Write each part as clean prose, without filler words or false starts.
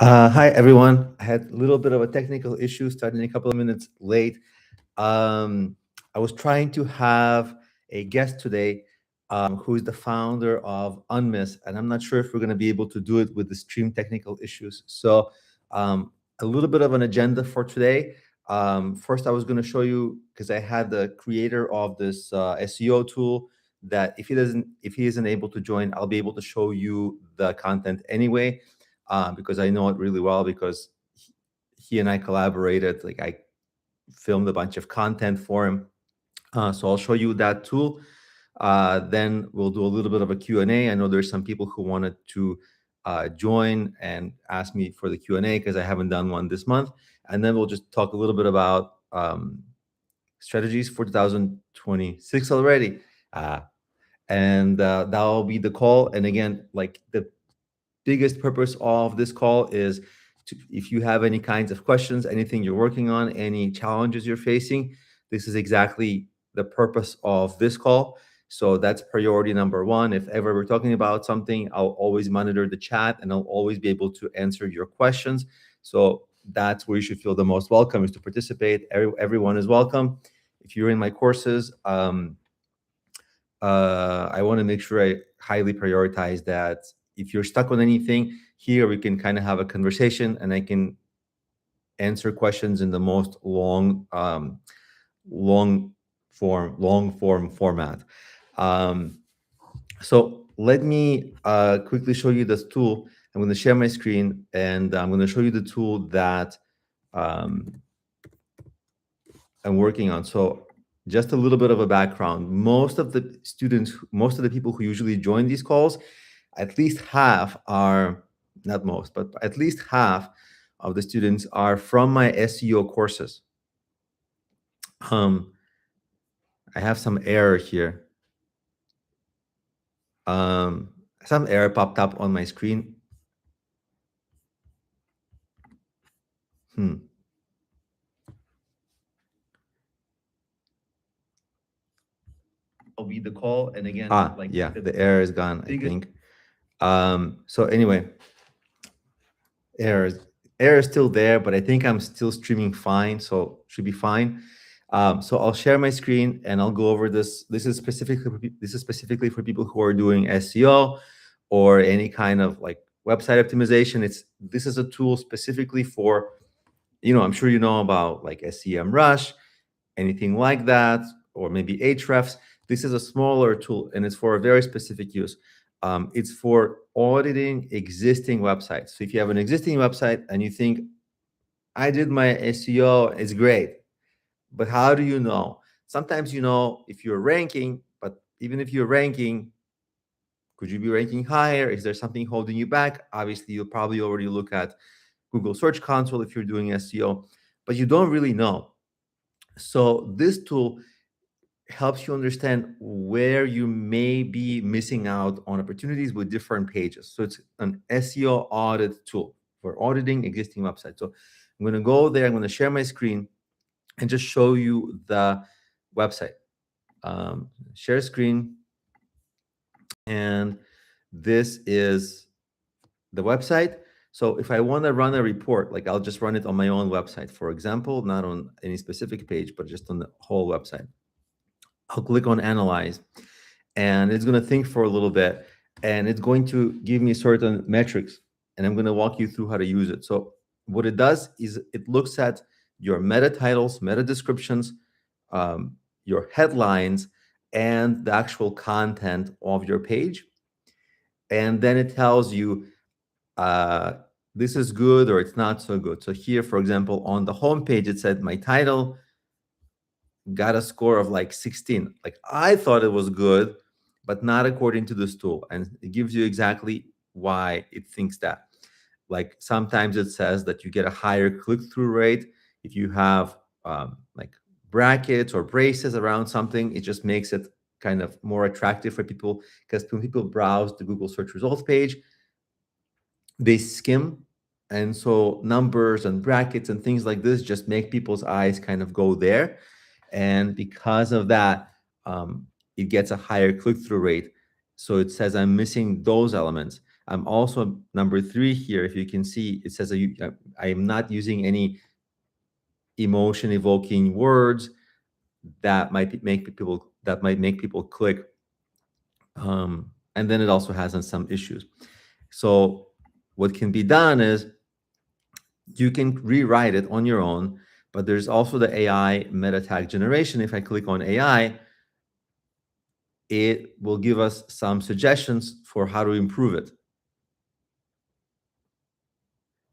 Hi, everyone. I had a little bit of a technical issue starting a couple of minutes late. I was trying to have a guest today who is the founder of Unmiss, and I'm not sure if we're going to be able to do it with the stream technical issues. So, a little bit of an agenda for today. First, I was going to show you because I had the creator of this SEO tool that if he isn't able to join, I'll be able to show you the content anyway because I know it really well because he and I collaborated. Like I filmed a bunch of content for him. So I'll show you that tool. Then we'll do a little bit of a Q&A. I know there's some people who wanted to join and ask me for the Q&A because I haven't done one this month. And then we'll just talk a little bit about strategies for 2026 already. And that'll be the call. And again, like the biggest purpose of this call is if you have any kinds of questions, anything you're working on, any challenges you're facing, this is exactly the purpose of this call. So that's priority number one. If ever we're talking about something, I'll always monitor the chat and I'll always be able to answer your questions. So that's where you should feel the most welcome, is to participate. Everyone is welcome. If you're in my courses, I want to make sure I highly prioritize that. If you're stuck on anything, here we can kind of have a conversation and I can answer questions in the most long form format. So let me quickly show you this tool. I'm going to share my screen and I'm going to show you the tool that I'm working on. So just a little bit of a background. Most of the students, most of the people who usually join these calls, at least half are, not most, but at least half of the students are from my SEO courses. I have some error here. Some error popped up on my screen. I'll be the call, and again, like yeah, the error is gone, I think. So anyway, error is still there, but I think I'm still streaming fine, so should be fine. So I'll share my screen and I'll go over this. This is specifically for people who are doing SEO or any kind of like website optimization. This is a tool specifically for, I'm sure you know about like SEMrush, anything like that, or maybe Ahrefs. This is a smaller tool and it's for a very specific use. It's for auditing existing websites. So if you have an existing website and you think, I did my SEO, it's great, but how do you know? Sometimes you know if you're ranking, but even if you're ranking, could you be ranking higher? Is there something holding you back? Obviously, you'll probably already look at Google Search Console if you're doing SEO, but you don't really know. So this tool helps you understand where you may be missing out on opportunities with different pages. So it's an SEO audit tool for auditing existing websites. So I'm going to go there. I'm going to share my screen and just show you the website. Share screen. And this is the website. So if I want to run a report, like I'll just run it on my own website, for example, not on any specific page, but just on the whole website. I'll click on analyze and it's going to think for a little bit and it's going to give me certain metrics and I'm going to walk you through how to use it. So what it does is it looks at your meta titles, meta descriptions, your headlines, and the actual content of your page. And then it tells you this is good or it's not so good. So here, for example, on the home page, it said my title got a score of like 16. Like I thought it was good, but not according to this tool. And it gives you exactly why it thinks that. Like sometimes it says that you get a higher click-through rate if you have like brackets or braces around something. It just makes it kind of more attractive for people, because when people browse the Google search results page, they skim. And so numbers and brackets and things like this just make people's eyes kind of go there. And because of that, it gets a higher click-through rate. So it says I'm missing those elements. I'm also number 3 here. If you can see, it says I am not using any emotion evoking words that might make people click. And then it also has some issues. So what can be done is you can rewrite it on your own, but there's also the AI meta tag generation. If I click on AI, it will give us some suggestions for how to improve it.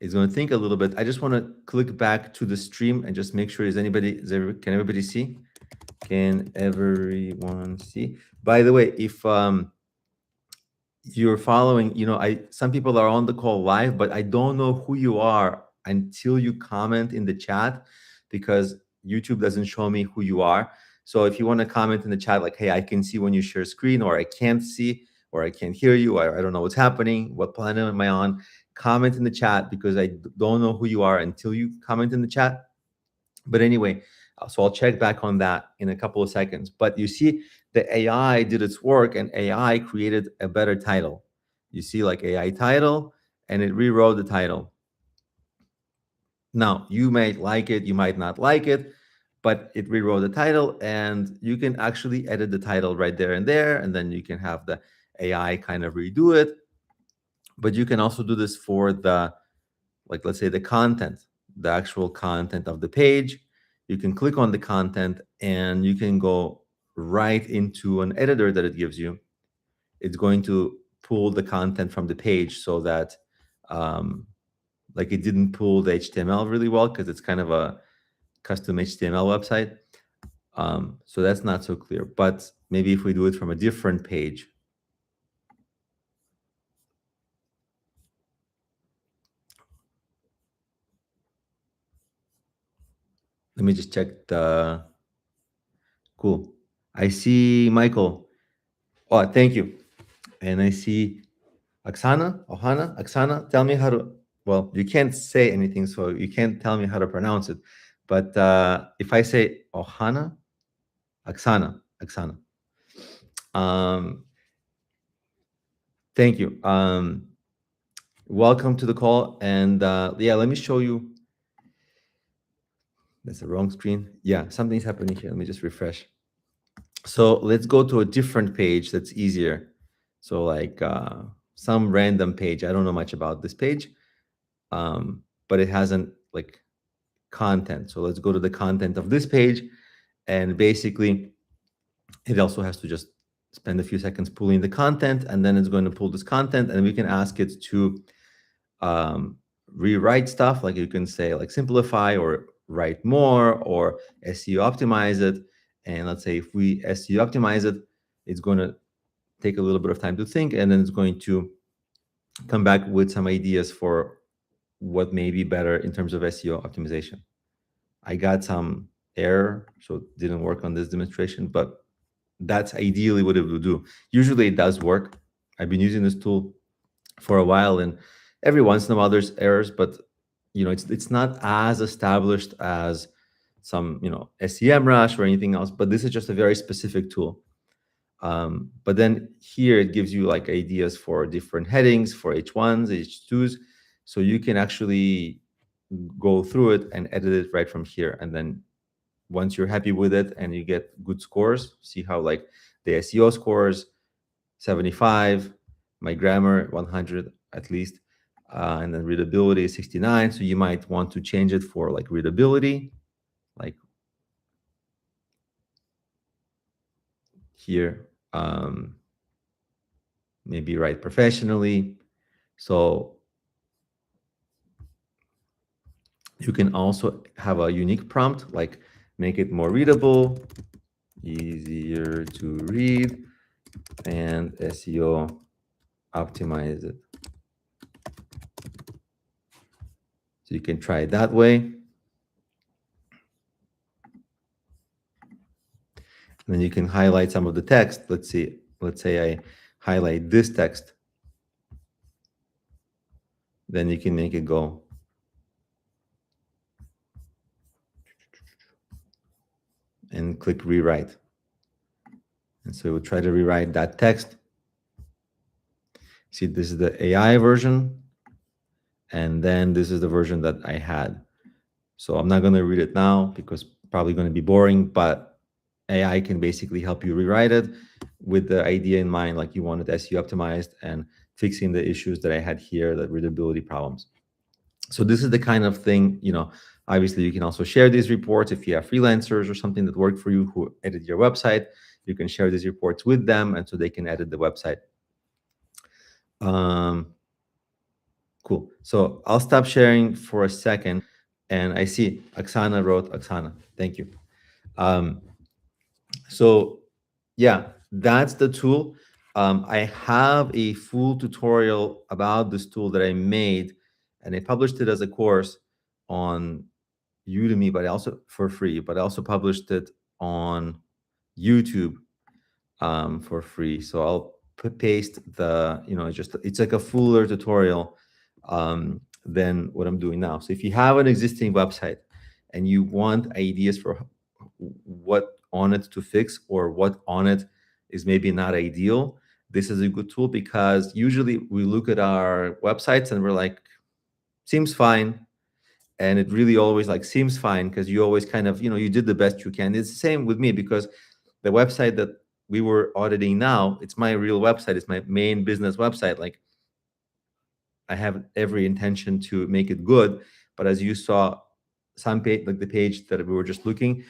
It's going to think a little bit. I just want to click back to the stream and just make sure can everybody see? Can everyone see? By the way, if you're following, some people are on the call live, but I don't know who you are until you comment in the chat, because YouTube doesn't show me who you are. So if you want to comment in the chat, like, hey, I can see when you share screen, or I can't see, or I can't hear you, or I don't know what's happening, what planet am I on, comment in the chat, because I don't know who you are until you comment in the chat. But anyway, so I'll check back on that in a couple of seconds. But you see, the AI did its work, and AI created a better title. You see, like, AI title, and it rewrote the title. Now, you might like it, you might not like it, but it rewrote the title, and you can actually edit the title right there, and then you can have the AI kind of redo it. But you can also do this for the, like, let's say the content, the actual content of the page. You can click on the content and you can go right into an editor that it gives you. It's going to pull the content from the page, so that like, it didn't pull the HTML really well, because it's kind of a custom HTML website. So that's not so clear. But maybe if we do it from a different page, let me just check the, cool. I see Michael. Oh, thank you. And I see Oksana, tell me how to, well, you can't say anything, so you can't tell me how to pronounce it. But if I say Oksana, thank you. Welcome to the call. And yeah, let me show you. That's the wrong screen. Yeah, something's happening here. Let me just refresh. So let's go to a different page that's easier. So like some random page. I don't know much about this page, but it hasn't like content. So let's go to the content of this page. And basically, it also has to just spend a few seconds pulling the content, and then it's going to pull this content, and we can ask it to rewrite stuff. Like, you can say, like, simplify or write more, or SEO optimize it. And let's say if we SEO optimize it, it's going to take a little bit of time to think, and then it's going to come back with some ideas for what may be better in terms of SEO optimization. I got some error, so it didn't work on this demonstration, but that's ideally what it will do. Usually it does work. I've been using this tool for a while, and every once in a while there's errors, but it's not as established as some SEMrush or anything else, but this is just a very specific tool. But then here it gives you like ideas for different headings for H1s, H2s, so you can actually go through it and edit it right from here. And then once you're happy with it and you get good scores, see how like the SEO scores 75, my grammar 100 at least, and then readability is 69. So you might want to change it for like readability, like here, maybe write professionally. So you can also have a unique prompt, like make it more readable, easier to read, and SEO optimize it. So you can try it that way. And then you can highlight some of the text. Let's say I highlight this text. Then you can make it go. And click rewrite. And so we'll try to rewrite that text. See, this is the AI version, and then this is the version that I had. So I'm not going to read it now because probably going to be boring, but AI can basically help you rewrite it with the idea in mind, like you wanted SEO optimized and fixing the issues that I had here, the readability problems. So this is the kind of thing, obviously you can also share these reports if you have freelancers or something that work for you who edit your website. You can share these reports with them, and so they can edit the website. Cool. So I'll stop sharing for a second. And I see Oksana wrote, Oksana, thank you. So yeah, that's the tool. I have a full tutorial about this tool that I made, and I published it as a course on Udemy, but also for free, but I also published it on YouTube for free. So I'll paste the, it's like a fuller tutorial than what I'm doing now. So if you have an existing website and you want ideas for what on it to fix or what on it is maybe not ideal, this is a good tool, because usually we look at our websites and we're like, seems fine. And it really always like seems fine because you always kind of, you did the best you can. It's the same with me, because the website that we were auditing now, it's my real website. It's my main business website. Like, I have every intention to make it good. But as you saw, some page, like the page that we were just looking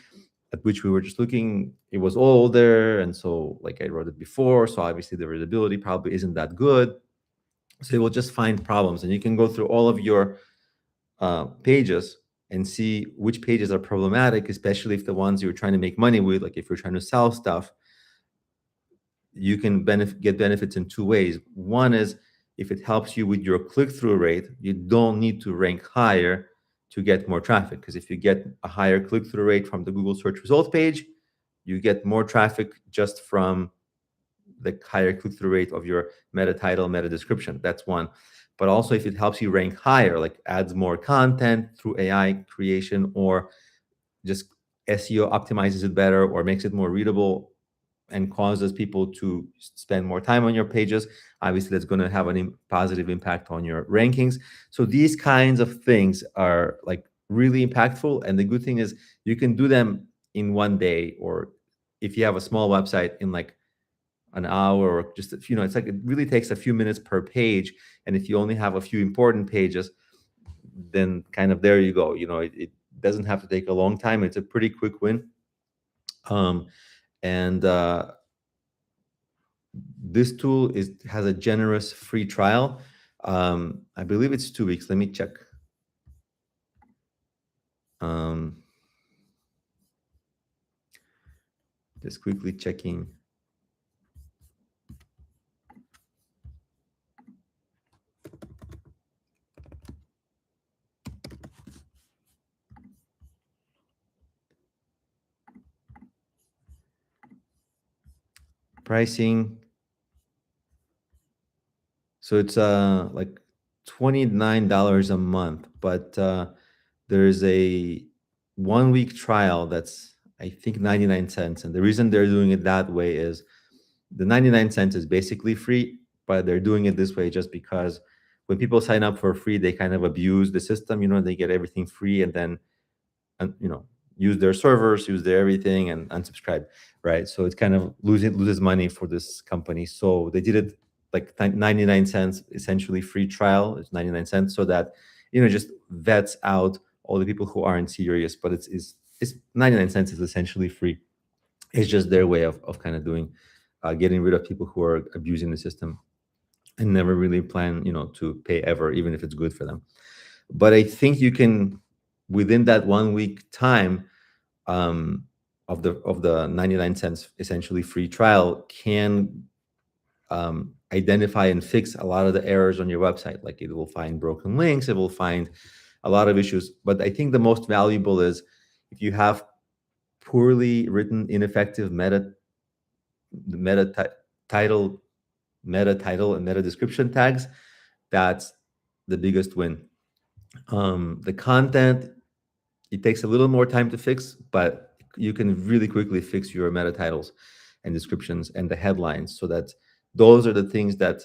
at, which we were just looking, it was older. And so like I wrote it before. So obviously the readability probably isn't that good. So it will just find problems. And you can go through all of your pages and see which pages are problematic, especially if the ones you're trying to make money with, like if you're trying to sell stuff, you can get benefits in two ways. One is, if it helps you with your click-through rate, you don't need to rank higher to get more traffic. Because if you get a higher click-through rate from the Google search result page, you get more traffic just from the higher click-through rate of your meta title, meta description. That's one. But also, if it helps you rank higher, like adds more content through AI creation, or just SEO optimizes it better, or makes it more readable and causes people to spend more time on your pages, obviously that's going to have a positive impact on your rankings. So these kinds of things are like really impactful. And the good thing is you can do them in one day, or if you have a small website, in like an hour, or just it's like it really takes a few minutes per page. And if you only have a few important pages, then kind of there you go. It doesn't have to take a long time. It's a pretty quick win. And this tool has a generous free trial. I believe it's 2 weeks. Let me check. Just quickly checking. Pricing. So it's like $29 a month, but there's a 1 week trial that's, I think, 99 cents. And the reason they're doing it that way is the 99 cents is basically free, but they're doing it this way just because when people sign up for free, they kind of abuse the system. They get everything free and then, use their servers, use their everything, and unsubscribe, right? So it's kind of loses money for this company. So they did it like 99 cents, essentially free trial. It's 99 cents, so that just vets out all the people who aren't serious. But it's 99 cents is essentially free. It's just their way of kind of doing getting rid of people who are abusing the system and never really plan to pay ever, even if it's good for them. But I think you can, within that 1 week time of the 99 cents essentially free trial, can identify and fix a lot of the errors on your website. Like, it will find broken links, it will find a lot of issues. But I think the most valuable is if you have poorly written, ineffective title, and meta description tags. That's the biggest win. The content, it takes a little more time to fix, but you can really quickly fix your meta titles and descriptions and the headlines, so that those are the things that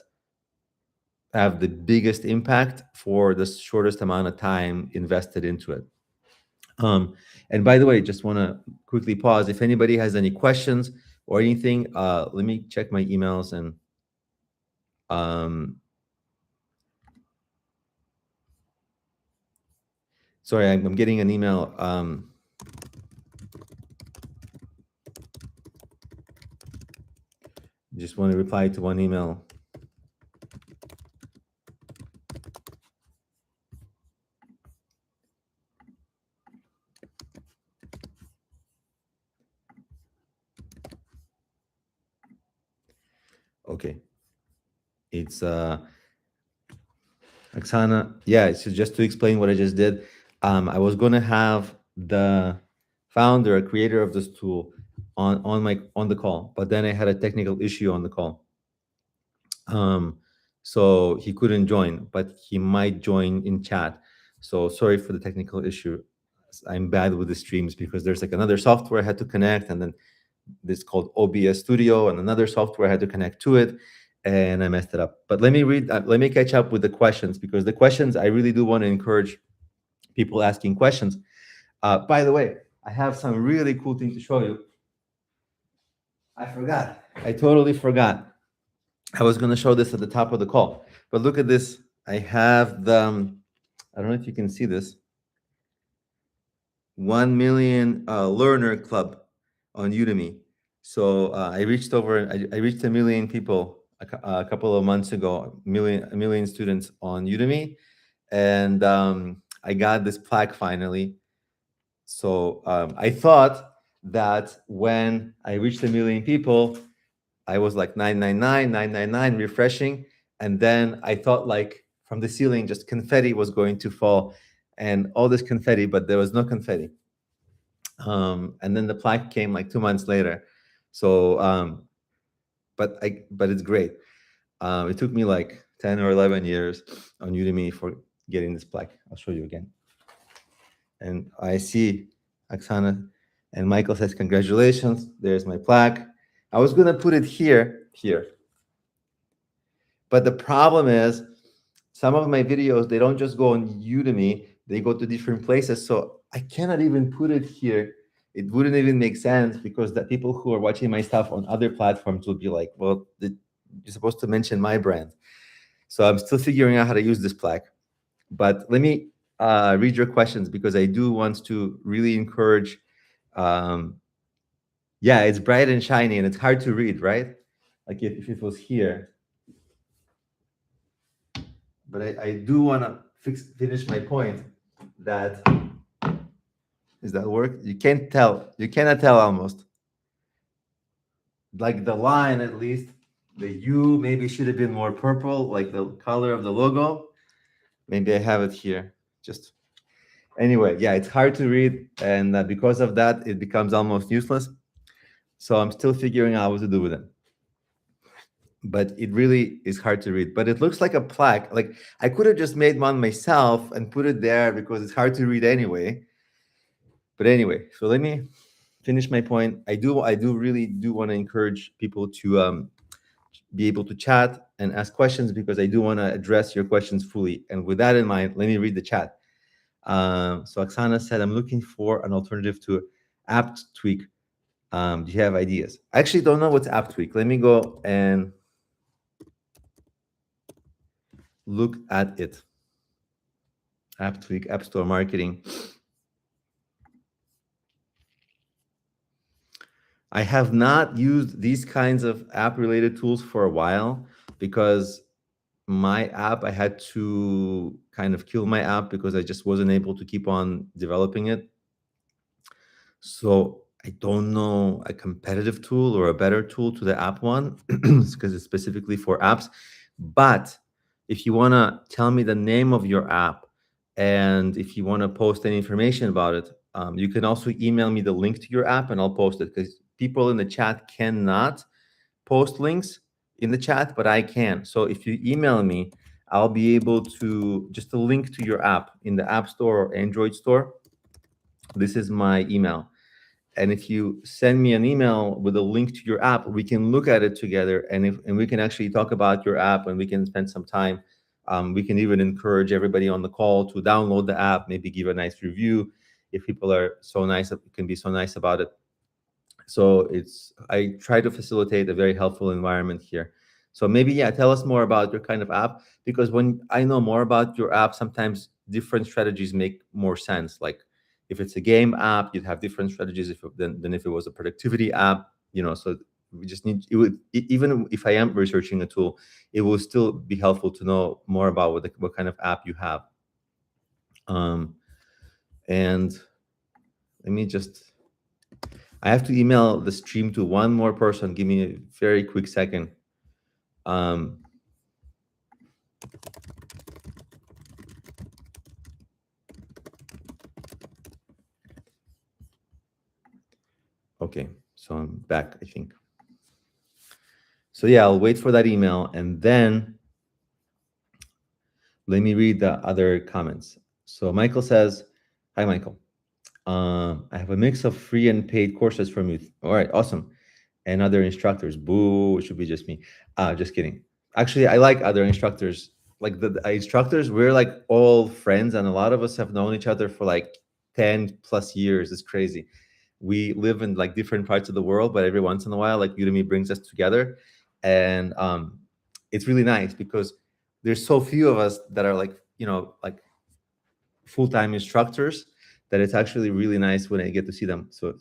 have the biggest impact for the shortest amount of time invested into it. And by the way, just want to quickly pause. If anybody has any questions or anything, let me check my emails and sorry, I'm getting an email. Just want to reply to one email. Okay. It's Oksana. Yeah, so just to explain what I just did, I was going to have the founder, creator of this tool on the call, but then I had a technical issue on the call. So he couldn't join, but he might join in chat. So sorry for the technical issue. I'm bad with the streams because there's like another software I had to connect, and then this called OBS Studio, and another software I had to connect to it, and I messed it up. But let me let me catch up with the questions, because the questions, I really do want to encourage people asking questions. By the way, I have some really cool thing to show you. I forgot. I totally forgot. I was going to show this at the top of the call, but look at this. I have the, I don't know if you can see this, 1 million learner club on Udemy. So I reached I reached 1 million people a couple of months ago, a million students on Udemy. And I got this plaque finally. So I thought that when I reached 1 million people, I was like 999, 999, refreshing. And then I thought like from the ceiling, just confetti was going to fall, and all this confetti, but there was no confetti. And then the plaque came like 2 months later. So, but it's great. It took me like 10 or 11 years on Udemy for getting this plaque. I'll show you again. And I see Oksana and Michael says, congratulations. There's my plaque. I was going to put it here. But the problem is some of my videos, they don't just go on Udemy, they go to different places. So I cannot even put it here. It wouldn't even make sense, because the people who are watching my stuff on other platforms will be like, well, you're supposed to mention my brand. So I'm still figuring out how to use this plaque. But let me read your questions, because I do want to really encourage. Yeah, it's bright and shiny and it's hard to read, right? Like if it was here. But I do want to finish my point that, is that work? You can't tell. You cannot tell almost. Like the line, at least, the U maybe should have been more purple, like the color of the logo. Maybe I have it here. Just anyway, yeah, it's hard to read, and because of that, it becomes almost useless. So I'm still figuring out what to do with it. But it really is hard to read. But it looks like a plaque. Like I could have just made one myself and put it there, because it's hard to read anyway. But anyway, so let me finish my point. I really do want to encourage people to be able to chat and ask questions, because I do want to address your questions fully. And with that in mind, let me read the chat. So Oksana said, I'm looking for an alternative to AppTweak. Do you have ideas? I actually don't know what's AppTweak. Let me go and look at it. AppTweak, App Store Marketing. I have not used these kinds of app-related tools for a while, because my app, I had to kind of kill my app because I just wasn't able to keep on developing it. So I don't know a competitive tool or a better tool to the app one, because it's specifically for apps. But if you want to tell me the name of your app, and if you want to post any information about it, you can also email me the link to your app and I'll post it, because people in the chat cannot post links in the chat, but I can. So if you email me, I'll be able to just a link to your app in the App Store or Android store. This is my email. And if you send me an email with a link to your app, we can look at it together, and we can actually talk about your app, and we can spend some time We can even encourage everybody on the call to download the app, maybe give a nice review if people are so nice, can be so nice about it. So I try to facilitate a very helpful environment here. So maybe, yeah, tell us more about your kind of app, because when I know more about your app, sometimes different strategies make more sense. Like if it's a game app, you'd have different strategies than if it was a productivity app, so we just need, even if I am researching a tool, it will still be helpful to know more about what kind of app you have. And let me just, I have to email the stream to one more person. Give me a very quick second. Okay, so I'm back, I think. So yeah, I'll wait for that email, and then let me read the other comments. So Michael says, hi, Michael. I have a mix of free and paid courses from you. All right, awesome. And other instructors. Boo, it should be just me. Just kidding. Actually, I like other instructors. Like the instructors, we're like all friends, and a lot of us have known each other for like 10 plus years. It's crazy. We live in like different parts of the world, but every once in a while, like Udemy brings us together. And it's really nice because there's so few of us that are like, like full-time instructors, that it's actually really nice when I get to see them. So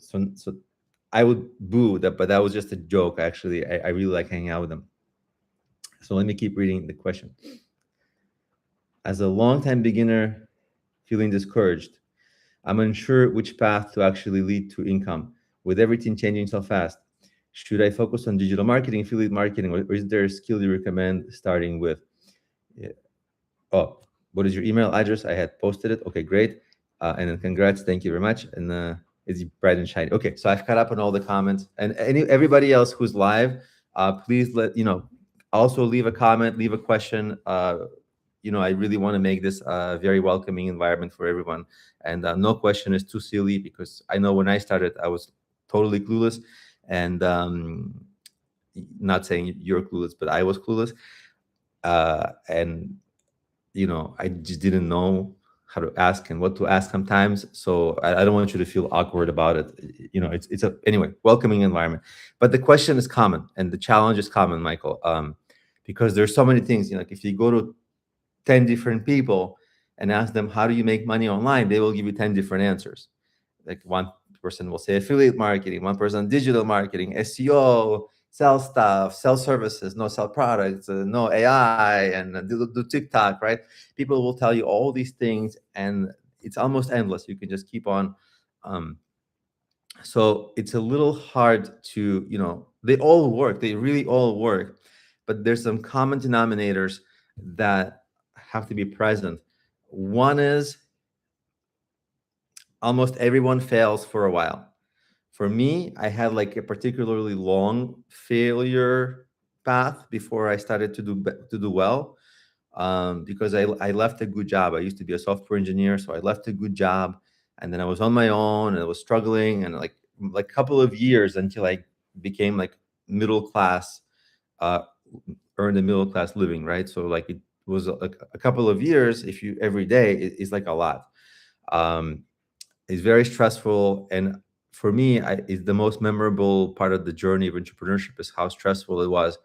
I would boo that, but that was just a joke. Actually, I really like hanging out with them. So let me keep reading the question. As a long-time beginner feeling discouraged, I'm unsure which path to actually lead to income. With everything changing so fast, should I focus on digital marketing, affiliate marketing, or is there a skill you recommend starting with? Yeah. Oh, what is your email address? I had posted it. Okay, great. And then congrats. Thank you very much. And it's bright and shiny. Okay, so I've caught up on all the comments. And everybody else who's live, please also leave a comment, leave a question. I really want to make this a very welcoming environment for everyone. And no question is too silly, because I know when I started, I was totally clueless. And not saying you're clueless, but I was clueless. And I just didn't know how to ask and what to ask sometimes. So I don't want you to feel awkward about it. It's a, anyway, welcoming environment. But the question is common and the challenge is common, Michael, because there's so many things. Like if you go to 10 different people and ask them, how do you make money online? They will give you 10 different answers. Like one person will say affiliate marketing, one person digital marketing, SEO, sell stuff, sell services, no sell products, no AI, and do TikTok, right? People will tell you all these things, and it's almost endless. You can just keep on. So it's a little hard to, they all work. They really all work. But there's some common denominators that have to be present. One is almost everyone fails for a while. For me, I had like a particularly long failure path before I started to do well, because I left a good job. I used to be a software engineer, so I left a good job, and then I was on my own, and I was struggling, and like a couple of years until I became like middle class, uh, earned a middle class living, right? So like it was a couple of years. If you every day is like a lot. It's very stressful, and for me, it's the most memorable part of the journey of entrepreneurship is how stressful it was,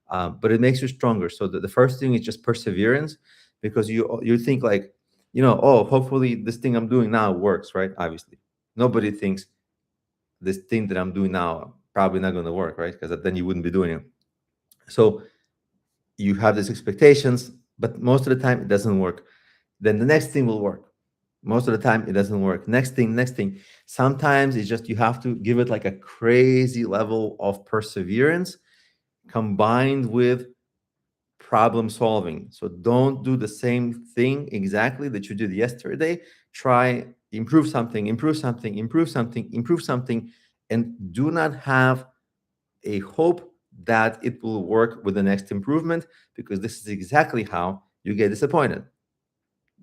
but it makes you stronger. So the first thing is just perseverance, because you think like, oh, hopefully this thing I'm doing now works, right? Obviously, nobody thinks this thing that I'm doing now probably not going to work, right? Because then you wouldn't be doing it. So you have these expectations, but most of the time it doesn't work. Then the next thing will work. Most of the time it doesn't work. Next thing. Sometimes it's just you have to give it like a crazy level of perseverance combined with problem solving. So don't do the same thing exactly that you did yesterday. Try improve something, and do not have a hope that it will work with the next improvement, because this is exactly how you get disappointed.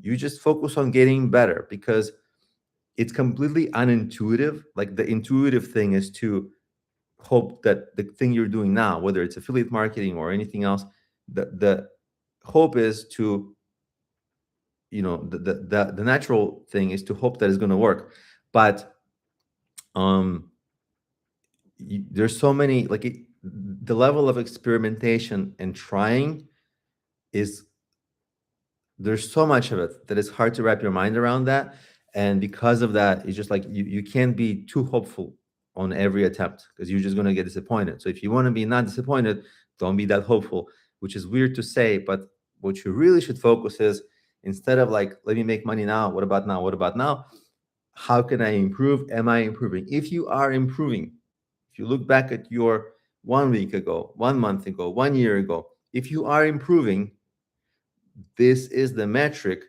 You just focus on getting better, because it's completely unintuitive. Like the intuitive thing is to hope that the thing you're doing now, whether it's affiliate marketing or anything else, the hope is to, the natural thing is to hope that it's going to work. But there's so many, the level of experimentation and trying is, there's so much of it that it's hard to wrap your mind around that. And because of that, it's just like you can't be too hopeful on every attempt, because you're just going to get disappointed. So if you want to be not disappointed, don't be that hopeful, which is weird to say, but what you really should focus is, instead of like, let me make money now, what about now, what about now, how can I improve? Am I improving? If you are improving, if you look back at your 1 week ago, 1 month ago, 1 year ago, if you are improving, this is the metric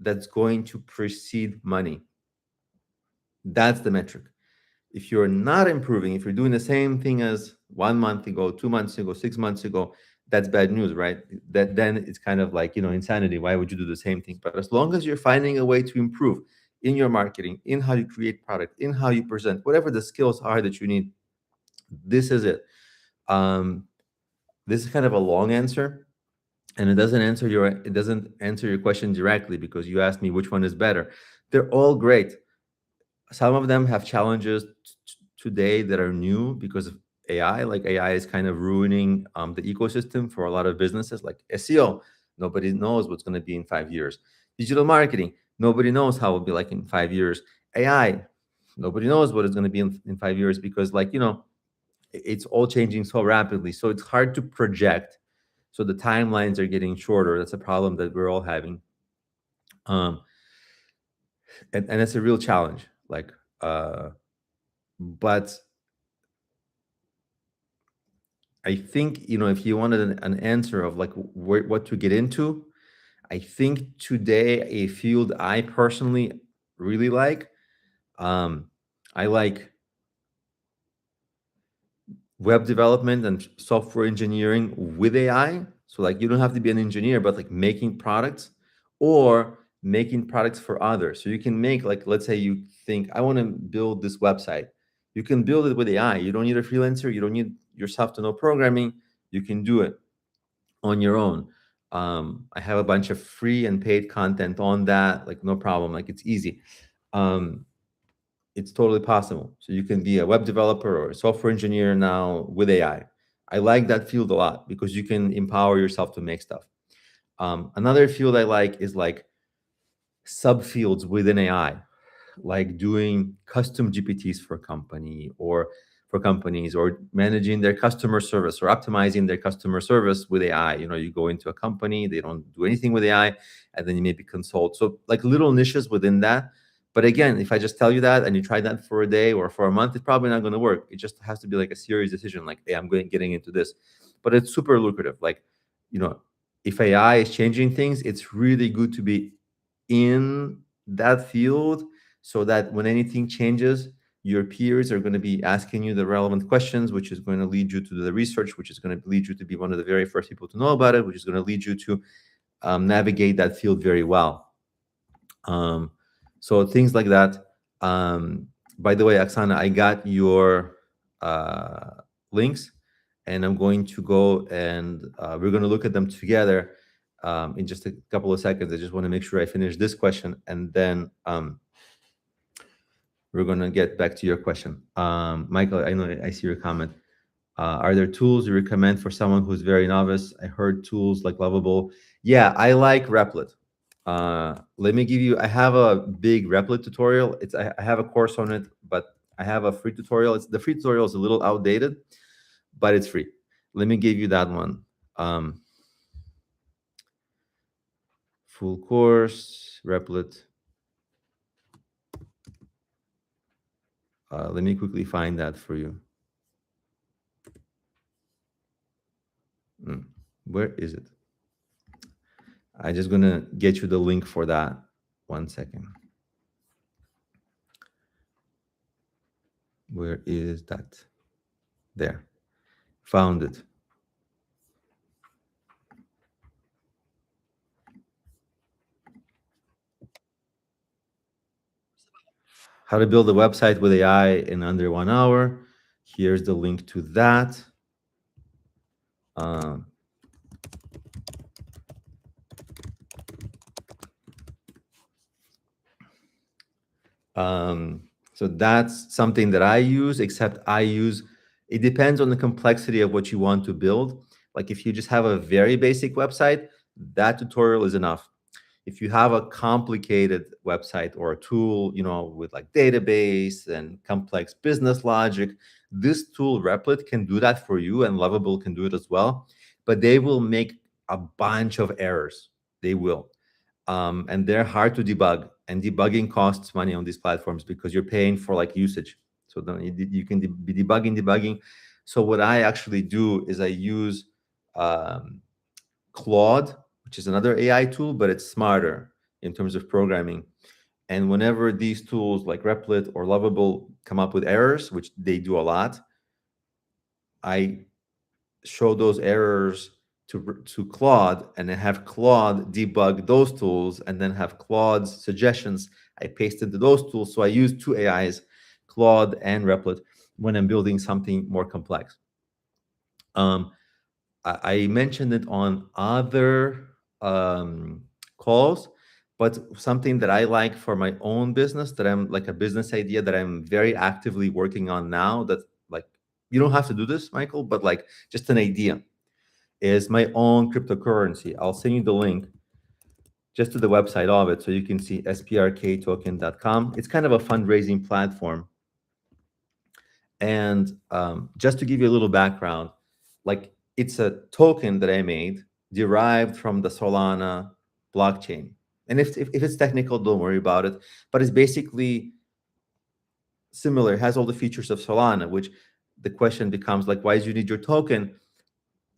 that's going to precede money. That's the metric. If you're not improving, if you're doing the same thing as 1 month ago, 2 months ago, 6 months ago, that's bad news, right? That then it's kind of like, insanity. Why would you do the same thing? But as long as you're finding a way to improve in your marketing, in how you create product, in how you present, whatever the skills are that you need, this is it. This is kind of a long answer, and it doesn't answer your question directly, because you asked me which one is better. They're all great. Some of them have challenges today that are new because of AI. Like, AI is kind of ruining the ecosystem for a lot of businesses, like SEO. Nobody knows what's going to be in 5 years. Digital marketing, nobody knows how it'll be like in 5 years. AI, nobody knows what it's going to be in 5 years, because it's all changing so rapidly. So it's hard to project. So the timelines are getting shorter. That's a problem that we're all having. And it's a real challenge. But I think, if you wanted an answer of like what to get into, I think today a field I personally really like, I like web development and software engineering with AI. So like, you don't have to be an engineer, but like making products or making products for others. So you can make, like, let's say you think, I want to build this website. You can build it with AI. You don't need a freelancer. You don't need yourself to know programming. You can do it on your own. I have a bunch of free and paid content on that, like no problem. Like, it's easy. It's totally possible. So you can be a web developer or a software engineer now with AI. I like that field a lot because you can empower yourself to make stuff. Another field I like is like subfields within AI, like doing custom GPTs for companies, or managing their customer service or optimizing their customer service with AI. You go into a company, they don't do anything with AI, and then you maybe consult. So like little niches within that. But again, if I just tell you that and you try that for a day or for a month, it's probably not going to work. It just has to be like a serious decision, like, hey, I'm getting into this. But it's super lucrative. Like, if AI is changing things, it's really good to be in that field, so that when anything changes, your peers are going to be asking you the relevant questions, which is going to lead you to the research, which is going to lead you to be one of the very first people to know about it, which is going to lead you to navigate that field very well. So things like that. By the way, Oksana, I got your links, and I'm going to go and we're going to look at them together in just a couple of seconds. I just want to make sure I finish this question, and then we're going to get back to your question. Michael, I know I see your comment. Are there tools you recommend for someone who's very novice? I heard tools like Lovable. Yeah, I like Replit. Let me give you, I have a big Replit tutorial. I have a course on it, but I have a free tutorial. The free tutorial is a little outdated, but it's free. Let me give you that one. Full course, Replit. Let me quickly find that for you. Where is it? I'm just going to get you the link for that. 1 second. Where is that? There. Found it. How to build a website with AI in under 1 hour. Here's the link to that. So that's something that I use, except it depends on the complexity of what you want to build. Like if you just have a very basic website, that tutorial is enough. If you have a complicated website or a tool, with like database and complex business logic, this tool Replit can do that for you, and Lovable can do it as well. But they will make a bunch of errors. They will. And they're hard to debug, and debugging costs money on these platforms because you're paying for like usage. So then you can be debugging. So what I actually do is I use Claude, which is another AI tool, but it's smarter in terms of programming. And whenever these tools like Replit or Lovable come up with errors, which they do a lot, I show those errors to Claude, and then have Claude debug those tools, and then have Claude's suggestions I paste into those tools. So I use two AIs, Claude and Replit, when I'm building something more complex. I mentioned it on other calls, but something that I like for my own business, that I'm like a business idea that I'm very actively working on now, that like, you don't have to do this, Michael, but like just an idea, is my own cryptocurrency. I'll send you the link just to the website of it so you can see sprktoken.com. It's kind of a fundraising platform. And just to give you a little background, like it's a token that I made derived from the Solana blockchain. And if it's technical, don't worry about it. But it's basically similar. It has all the features of Solana, which the question becomes like, why do you need your token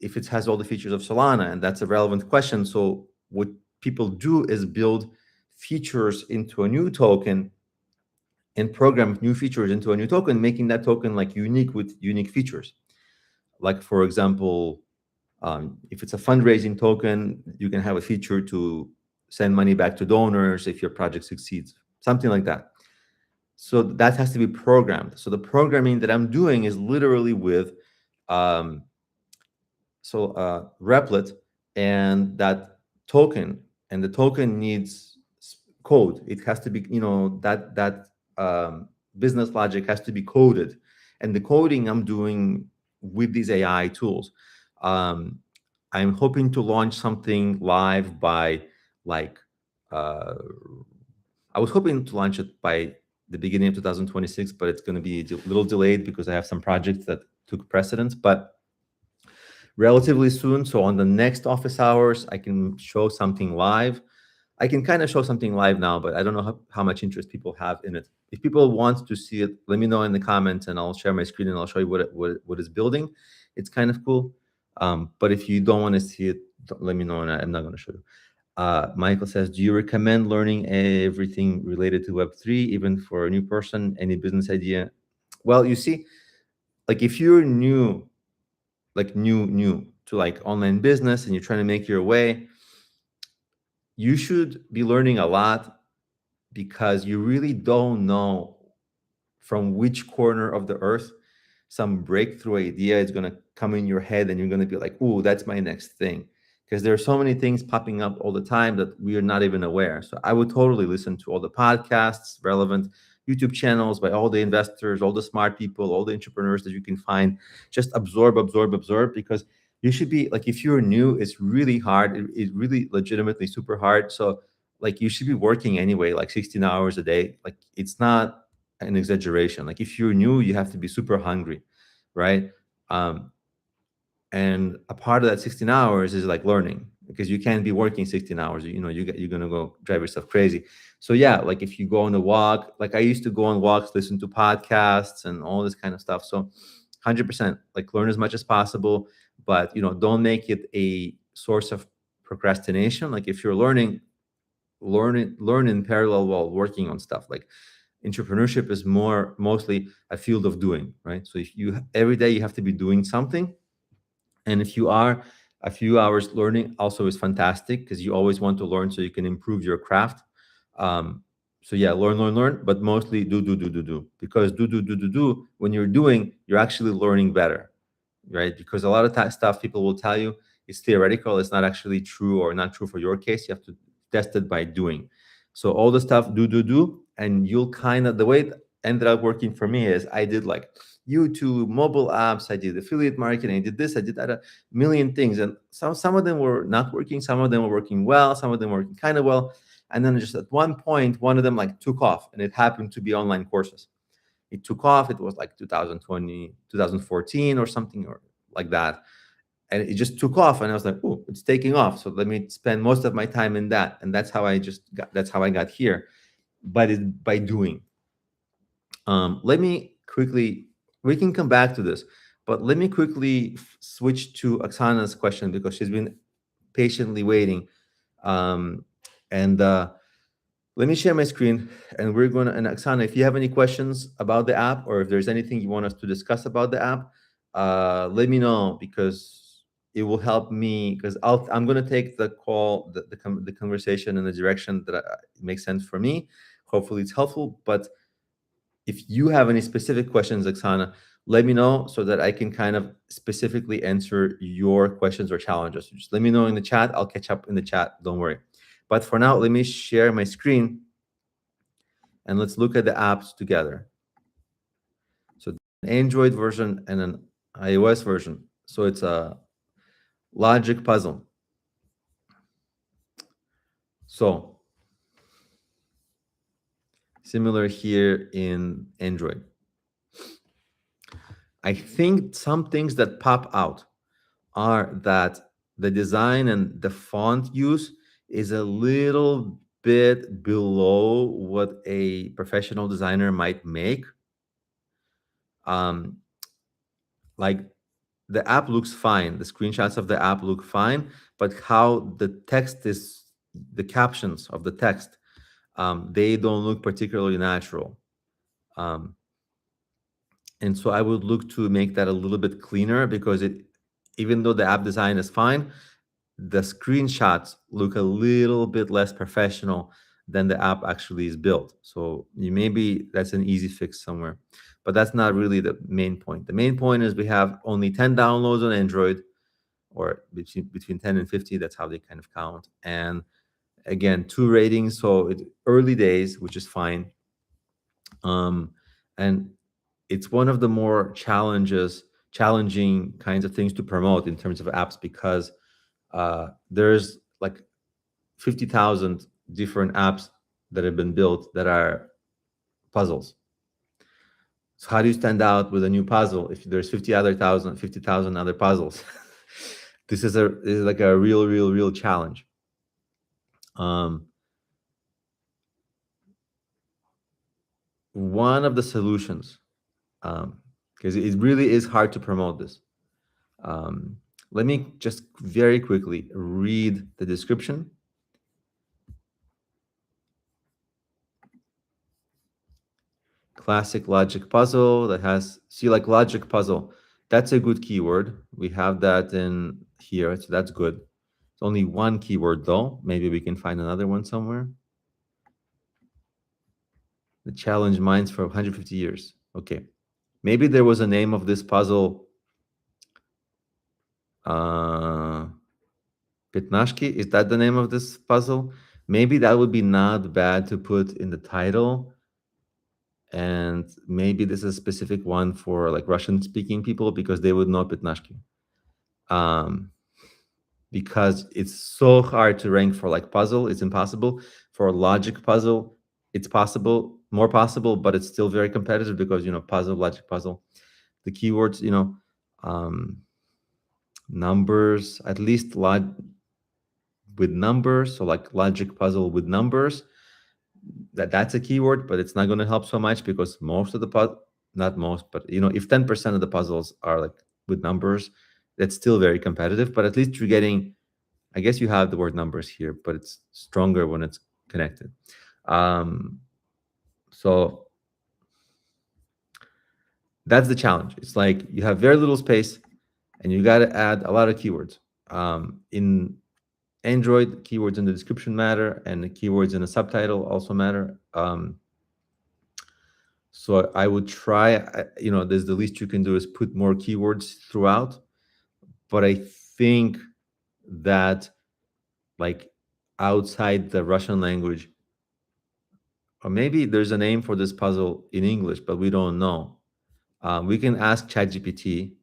if it has all the features of Solana? And that's a relevant question. So what people do is build features into a new token and program new features into a new token, making that token like unique with unique features. Like, for example, if it's a fundraising token, you can have a feature to send money back to donors if your project succeeds, something like that. So that has to be programmed. So the programming that I'm doing is literally with Replit and that token, and the token needs code. It has to be, that business logic has to be coded, and the coding I'm doing with these AI tools. I'm hoping to launch something live by like I was hoping to launch it by the beginning of 2026, but it's going to be a little delayed because I have some projects that took precedence. But relatively soon, so on the next office hours, I can show something live. I can kind of show something live now, but I don't know how much interest people have in it. If people want to see it, let me know in the comments, and I'll share my screen and I'll show you what it's building. It's kind of cool. But if you don't want to see it, let me know, and I'm not going to show you. Michael says, do you recommend learning everything related to Web3, even for a new person, any business idea? Well, you see, like if you're new, like new to like online business and you're trying to make your way, you should be learning a lot, because you really don't know from which corner of the earth some breakthrough idea is going to come in your head, and you're going to be like, oh, that's my next thing. Because there are so many things popping up all the time that we are not even aware. So I would totally listen to all the podcasts, relevant YouTube channels by all the investors, all the smart people, all the entrepreneurs that you can find. Just absorb, because you should be like, if you're new, it's really hard. It's really legitimately super hard. So like you should be working anyway, like 16 hours a day. Like it's not an exaggeration. Like if you're new, you have to be super hungry, right? And a part of that 16 hours is like learning, because you can't be working 16 hours. You're gonna go drive yourself crazy. So yeah, like if you go on a walk, like I used to go on walks, listen to podcasts and all this kind of stuff. So 100%, like learn as much as possible, but don't make it a source of procrastination. Like if you're learn in parallel while working on stuff. Like entrepreneurship is mostly a field of doing, right? So if you every day you have to be doing something, and if you are a few hours learning also is fantastic, because you always want to learn so you can improve your craft. So yeah, learn, but mostly do, because do. When you're doing, you're actually learning better, right? Because a lot of stuff people will tell you is theoretical. It's not actually true, or not true for your case. You have to test it by doing. So all the stuff do, and you'll kind of, the way it ended up working for me is I did like YouTube, mobile apps, I did affiliate marketing, I did this, I did that, a million things. And some of them were not working, some of them were working well, some of them were working kind of well. And then just at one point, one of them like took off, and it happened to be online courses. It took off. It was like 2020, 2014 or something or like that. And it just took off. And I was like, oh, it's taking off. So let me spend most of my time in that. And that's how I got here. But it's by doing. Let me quickly, we can come back to this, but let me quickly switch to Oksana's question because she's been patiently waiting. Let me share my screen, and we're going to, and Oksana, if you have any questions about the app, or if there's anything you want us to discuss about the app, let me know, because it will help me, because I'm going to take the call, the conversation in the direction that makes sense for me. Hopefully it's helpful, but if you have any specific questions, Oksana, let me know so that I can kind of specifically answer your questions or challenges. Just let me know in the chat. I'll catch up in the chat. Don't worry. But for now, let me share my screen and let's look at the apps together. So an Android version and an iOS version. So it's a logic puzzle. So similar here in Android. I think some things that pop out are that the design and the font use is a little bit below what a professional designer might make. Like the app looks fine, the screenshots of the app look fine, but how the text is, the captions of the text, they don't look particularly natural. And so I would look to make that a little bit cleaner, because even though the app design is fine, the screenshots look a little bit less professional than the app actually is built. So maybe that's an easy fix somewhere, but that's not really the main point. The main point is we have only 10 downloads on Android, or between 10 and 50. That's how they kind of count. And again, 2 ratings. So it's early days, which is fine. And it's one of the more challenging kinds of things to promote in terms of apps, because there's like 50,000 different apps that have been built that are puzzles. So how do you stand out with a new puzzle if there's 50,000 other puzzles? This is like a real challenge. One of the solutions, because it really is hard to promote this. Let me just very quickly read the description. Classic logic puzzle that has, see, like logic puzzle, that's a good keyword. We have that in here, so that's good. It's only one keyword though. Maybe we can find another one somewhere. The challenge minds for 150 years. Okay. Maybe there was a name of this puzzle. Pitnashki, is that the name of this puzzle? Maybe that would be not bad to put in the title. And maybe this is a specific one for like Russian speaking people, because they would know Pitnashki. Because it's so hard to rank for like puzzle, it's impossible. For logic puzzle, it's possible, more possible, but it's still very competitive, because, puzzle, logic puzzle, the keywords, numbers, at least with numbers. So like logic puzzle with numbers, that's a keyword, but it's not going to help so much, because most of the not most, but if 10% of the puzzles are like with numbers, that's still very competitive. But at least you're getting, I guess you have the word numbers here, but it's stronger when it's connected. So that's the challenge. It's like you have very little space and you got to add a lot of keywords. In Android, keywords in the description matter, and the keywords in the subtitle also matter. So I would try, there's the least you can do is put more keywords throughout. But I think that like outside the Russian language, or maybe there's a name for this puzzle in English, but we don't know. We can ask ChatGPT.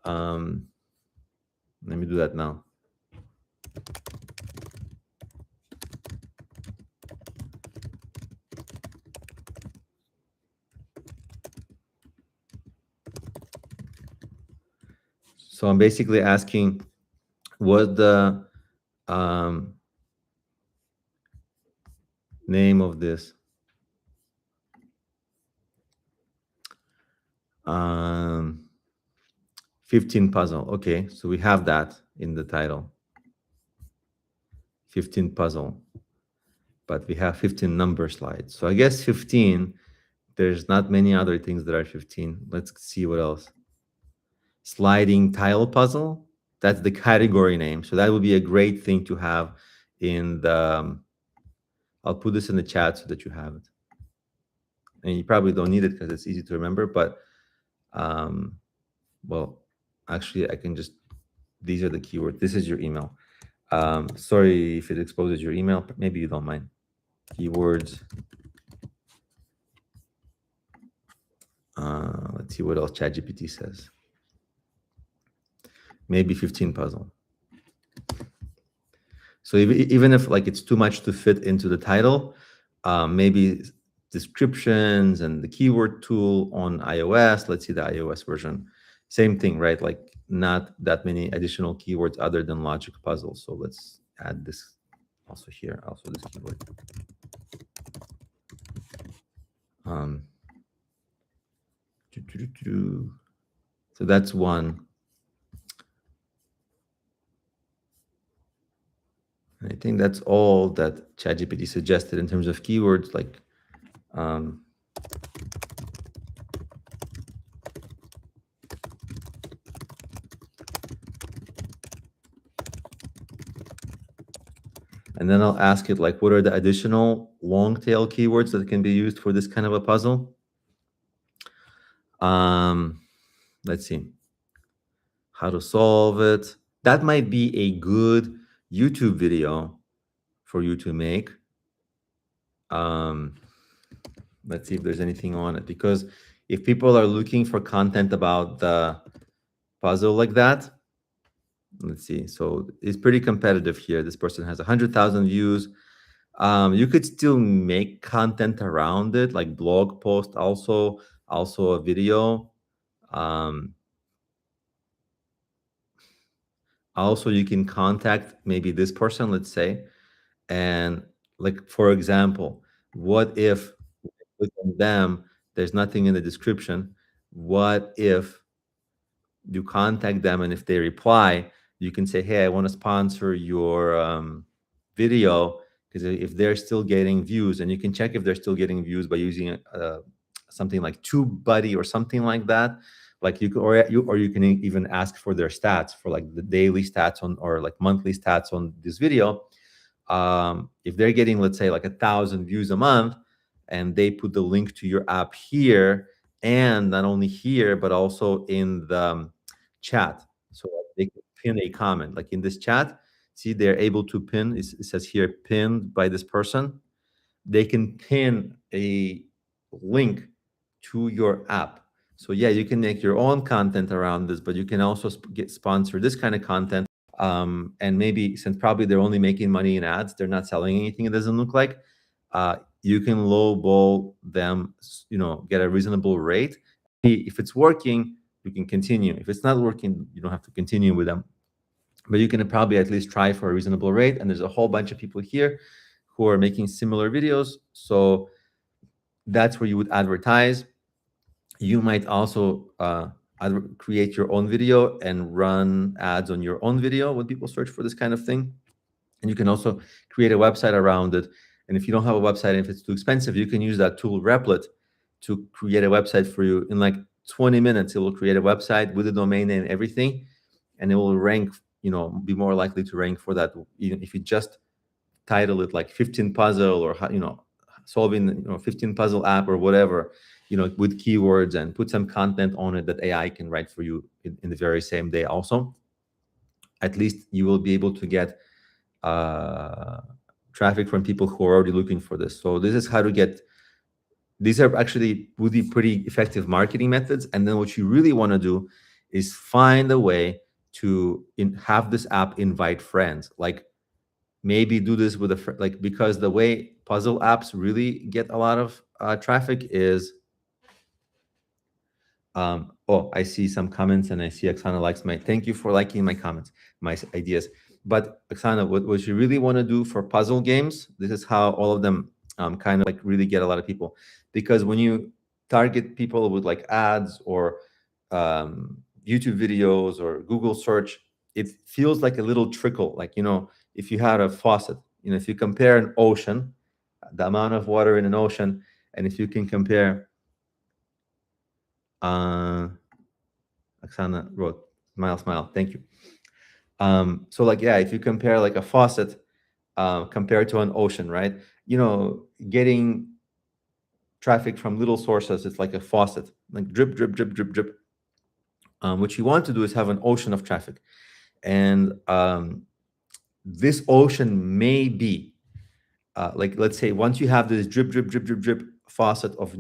Let me do that now. So I'm basically asking what the name of this 15 puzzle. Okay, so we have that in the title. 15 puzzle, but we have 15 number slides. So I guess 15, there's not many other things that are 15. Let's see what else. Sliding tile puzzle, that's the category name. So that would be a great thing to have in the, I'll put this in the chat so that you have it. And you probably don't need it because it's easy to remember, but well, actually I can just, these are the keywords. This is your email. Sorry if it exposes your email, but maybe you don't mind. Keywords. Let's see what else ChatGPT says. Maybe 15 puzzle. So even if like it's too much to fit into the title, maybe descriptions and the keyword tool on iOS, let's see the iOS version, same thing, right? Like not that many additional keywords other than logic puzzle. So let's add this also here, also this keyword. So that's one. I think that's all that ChatGPT suggested in terms of keywords, like and then I'll ask it like, what are the additional long tail keywords that can be used for this kind of a puzzle? Let's see. How to solve it. That might be a good YouTube video for you to make. Let's see if there's anything on it, because if people are looking for content about the puzzle like that, let's see. So it's pretty competitive here. This person has 100,000 views. You could still make content around it, like blog post, also a video. Also, you can contact maybe this person, let's say, and like, for example, what if with them, there's nothing in the description? What if you contact them and if they reply, you can say, hey, I want to sponsor your video, because if they're still getting views, and you can check if they're still getting views by using something like TubeBuddy or something like that. Like you can even ask for their stats, for like the daily stats on, or like monthly stats on this video. If they're getting, let's say, like 1,000 views a month, and they put the link to your app here, and not only here, but also in the chat, so they can pin a comment, like in this chat. See, they're able to pin, it says here, pinned by this person. They can pin a link to your app. So yeah, you can make your own content around this, but you can also get sponsored this kind of content. And maybe, since probably they're only making money in ads, they're not selling anything, it doesn't look like, you can lowball them, get a reasonable rate. If it's working, you can continue. If it's not working, you don't have to continue with them, but you can probably at least try for a reasonable rate. And there's a whole bunch of people here who are making similar videos, so that's where you would advertise. You might also create your own video and run ads on your own video when people search for this kind of thing. And you can also create a website around it. And if you don't have a website, and if it's too expensive, you can use that tool Replit to create a website for you. In like 20 minutes, it will create a website with a domain name, everything, and it will rank, be more likely to rank for that, even if you just title it like 15 puzzle, or solving 15 puzzle app or whatever, with keywords, and put some content on it that AI can write for you in the very same day. Also, at least you will be able to get traffic from people who are already looking for this. So this is how to get, these are actually really pretty effective marketing methods. And then what you really want to do is find a way to have this app invite friends. Like maybe do this with a like, because the way puzzle apps really get a lot of traffic is, oh, I see some comments, and I see Oksana likes my, thank you for liking my comments, my ideas. But Oksana, what you really want to do for puzzle games, this is how all of them kind of like really get a lot of people. Because when you target people with like ads or YouTube videos or Google search, it feels like a little trickle. Like, if you had a faucet, if you compare an ocean, the amount of water in an ocean, and if you can compare, Oksana wrote, smile, thank you. So like, yeah, if you compare like a faucet compared to an ocean, right? Getting traffic from little sources, it's like a faucet, like drip, drip, drip, drip, drip. What you want to do is have an ocean of traffic. And this ocean may be, like, let's say once you have this drip, drip, drip, drip, drip faucet of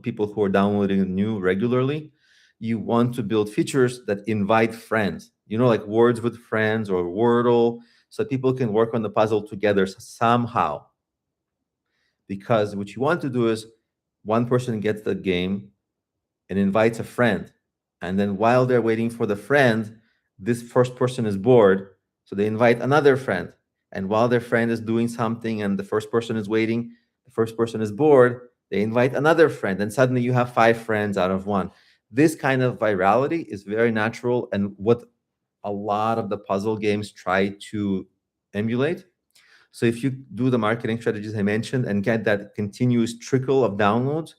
people who are downloading new regularly, you want to build features that invite friends, like words with friends or Wordle, so people can work on the puzzle together somehow. Because what you want to do is one person gets the game and invites a friend. And then while they're waiting for the friend, this first person is bored. So they invite another friend. And while their friend is doing something and the first person is waiting, the first person is bored, they invite another friend. And suddenly you have 5 friends out of 1. This kind of virality is very natural and what a lot of the puzzle games try to emulate. So if you do the marketing strategies I mentioned and get that continuous trickle of downloads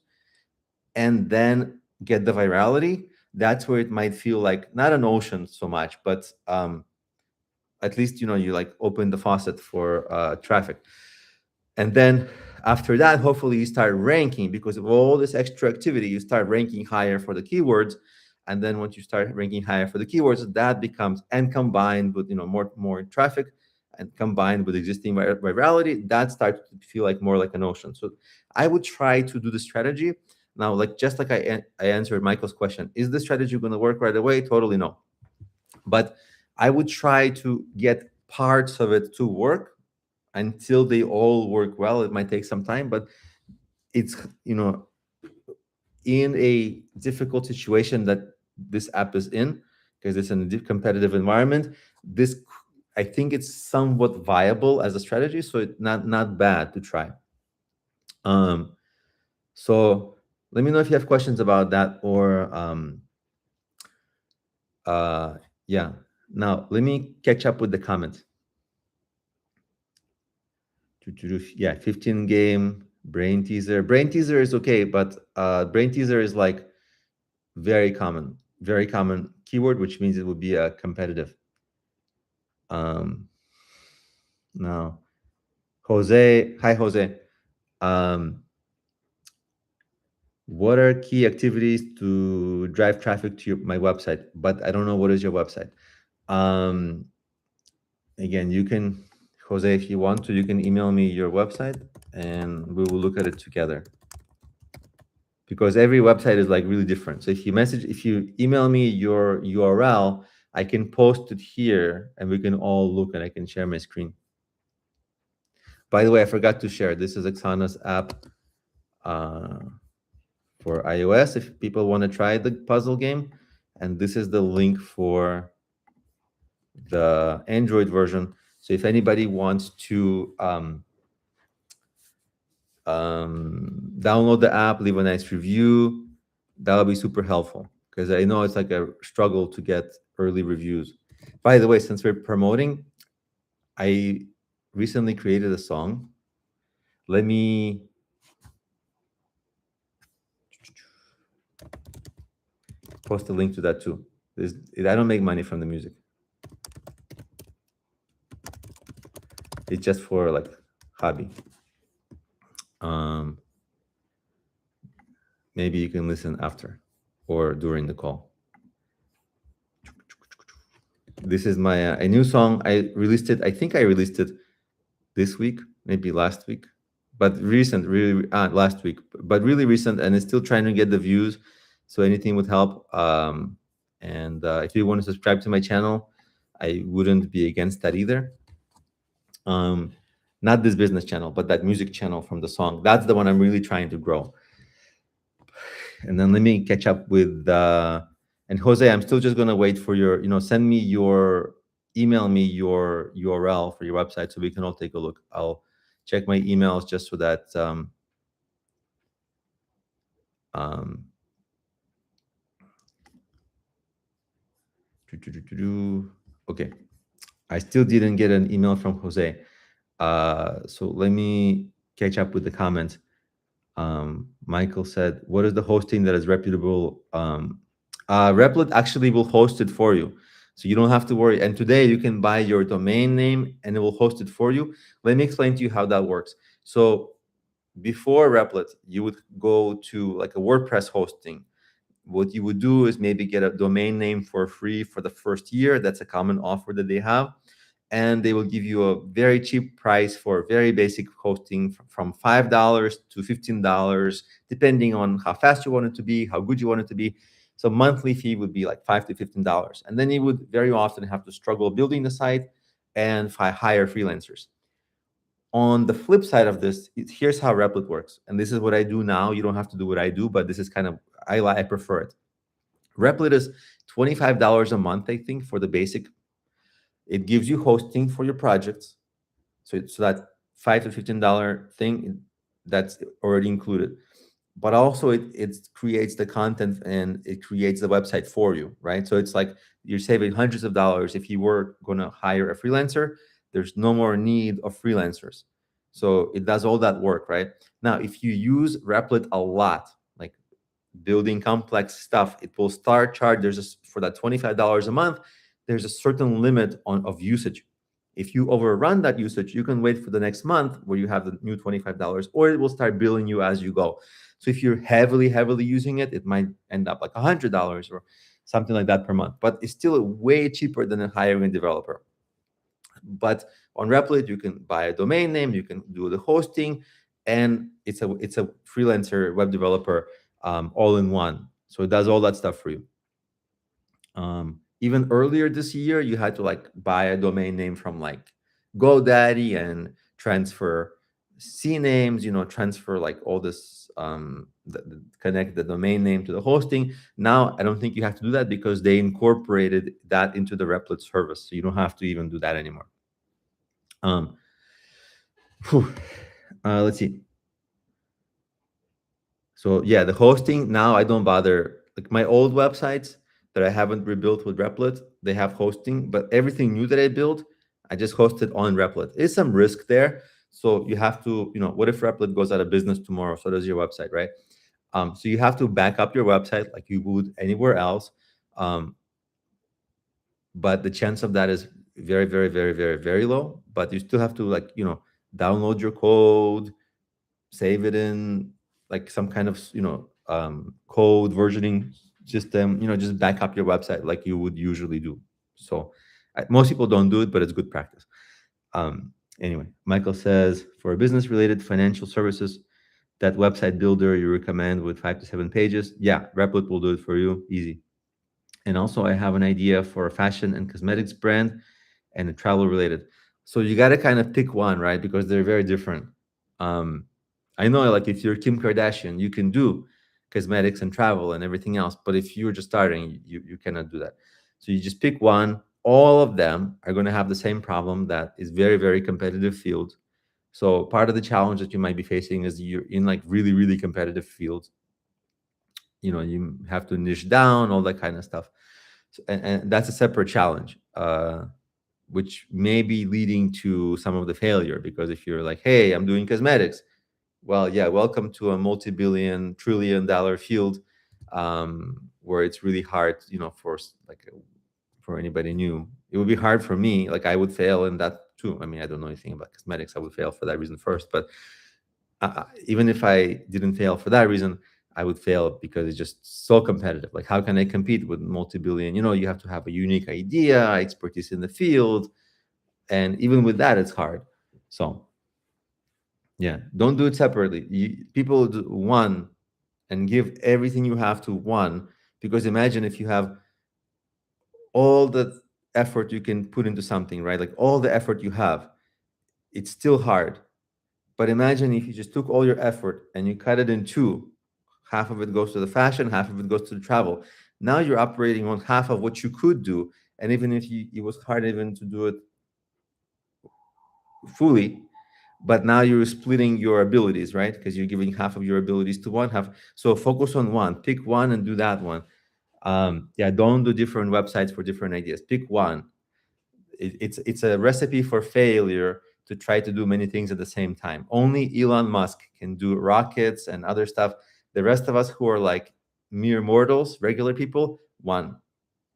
and then get the virality, that's where it might feel like not an ocean so much, but at least, you like open the faucet for traffic. And then after that, hopefully you start ranking, because of all this extra activity, you start ranking higher for the keywords. And then once you start ranking higher for the keywords, that becomes, and combined with, more traffic and combined with existing virality, that starts to feel like more like an ocean. So I would try to do the strategy. Now, just like I answered Michael's question, is the strategy going to work right away? Totally no. But I would try to get parts of it to work until they all work well. It might take some time, but it's, in a difficult situation that this app is in, because it's in a competitive environment, I think it's somewhat viable as a strategy. So it's not bad to try. So let me know if you have questions about that, or yeah. Now let me catch up with the comments. Yeah, 15 game brain teaser. Brain teaser is okay, but brain teaser is like very common keyword, which means it would be a competitive. Now, Jose, hi Jose. What are key activities to drive traffic to my website? But I don't know what is your website. Again, you can, Jose, if you want to, you can email me your website and we will look at it together. Because every website is like really different. So if you email me your URL, I can post it here and we can all look and I can share my screen. By the way, I forgot to share. This is Oksana's app for iOS if people want to try the puzzle game. And this is the link for the Android version. So if anybody wants to download the app, leave a nice review, that'll be super helpful, because I know it's like a struggle to get early reviews. By the way, since we're promoting, I recently created a song. Let me post a link to that too. I don't make money from the music. It's just for like hobby. Maybe you can listen after or during the call. This is my a new song. I released it. I think I released it this week maybe last week, but recent, really last week, but really recent, and it's still trying to get the views. So anything would help. And if you want to subscribe to my channel, I wouldn't be against that either. Not this business channel, but that music channel from the song. That's the one I'm really trying to grow. And then let me catch up with and Jose, I'm still just gonna wait for your, send me your, email me your URL for your website so we can all take a look. I'll check my emails just so that okay. I still didn't get an email from Jose. So let me catch up with the comments. Michael said, what is the hosting that is reputable? Replit actually will host it for you. So you don't have to worry. And today you can buy your domain name and it will host it for you. Let me explain to you how that works. So before Replit, you would go to like a WordPress hosting. What you would do is maybe get a domain name for free for the first year. That's a common offer that they have. And they will give you a very cheap price for very basic hosting from $5 to $15, depending on how fast you want it to be, how good you want it to be. So monthly fee would be like $5 to $15. And then you would very often have to struggle building the site and hire freelancers. On the flip side of this, here's how Replit works. And this is what I do now. You don't have to do what I do, but this is kind of, I prefer it. Replit is $25 a month, I think, for the basic. It gives you hosting for your projects. So that $5 to $15 thing, that's already included. But also it creates the content and it creates the website for you, right? So it's like you're saving hundreds of dollars. If you were going to hire a freelancer, there's no more need of freelancers. So it does all that work, right? Now, if you use Replit a lot, like building complex stuff, it will start charge. For that $25 a month, there's a certain limit of usage. If you overrun that usage, you can wait for the next month where you have the new $25, or it will start billing you as you go. So if you're heavily using it, it might end up like $100 or something like that per month. But it's still way cheaper than hiring a developer. But on Replit, you can buy a domain name, you can do the hosting, and it's a freelancer web developer all in one. So it does all that stuff for you. Even earlier this year, you had to like buy a domain name from like GoDaddy and transfer CNAMEs, transfer like all this, connect the domain name to the hosting. Now, I don't think you have to do that because they incorporated that into the Replit service. So you don't have to even do that anymore. Let's see. So yeah, the hosting, now I don't bother. Like my old websites that I haven't rebuilt with Replit, they have hosting, but everything new that I build, I just host it on Replit. There's some risk there. So you have to, what if Replit goes out of business tomorrow? So does your website, right? So you have to back up your website like you would anywhere else. But the chance of that is very, very, very, very, very low. But you still have to download your code, save it in like some kind of, code versioning system, just back up your website like you would usually do. So most people don't do it, but it's good practice. Anyway, Michael says, for business related financial services, that website builder you recommend with 5 to 7 pages, yeah, Replit will do it for you, easy. And also I have an idea for a fashion and cosmetics brand and a travel related. So you got to kind of pick one, right? Because they're very different. I know, like if you're Kim Kardashian, you can do cosmetics and travel and everything else. But if you're just starting, you cannot do that. So you just pick one. All of them are going to have the same problem, that is very, very competitive field. So part of the challenge that you might be facing is you're in like really, really competitive fields. You have to niche down, all that kind of stuff. So, and that's a separate challenge, which may be leading to some of the failure. Because if you're like, hey, I'm doing cosmetics, well, yeah, welcome to a multi-billion, trillion-dollar field, where it's really hard, for anybody new. It would be hard for me. Like I would fail in that too. I mean, I don't know anything about cosmetics. I would fail for that reason first. But even if I didn't fail for that reason, I would fail because it's just so competitive. Like, how can I compete with multi-billion? You have to have a unique idea, expertise in the field. And even with that, it's hard. So Yeah, don't do it separately. People do one and give everything you have to one, because imagine if you have all the effort you can put into something, right? Like all the effort you have, it's still hard. But imagine if you just took all your effort and you cut it in two. Half of it goes to the fashion, half of it goes to the travel. Now you're operating on half of what you could do. And even if it was hard even to do it fully, but now you're splitting your abilities, right? Because you're giving half of your abilities to one half. So focus on one, pick one and do that one. Yeah, don't do different websites for different ideas. Pick one. It's a recipe for failure to try to do many things at the same time. Only Elon Musk can do rockets and other stuff. The rest of us who are like mere mortals, regular people, one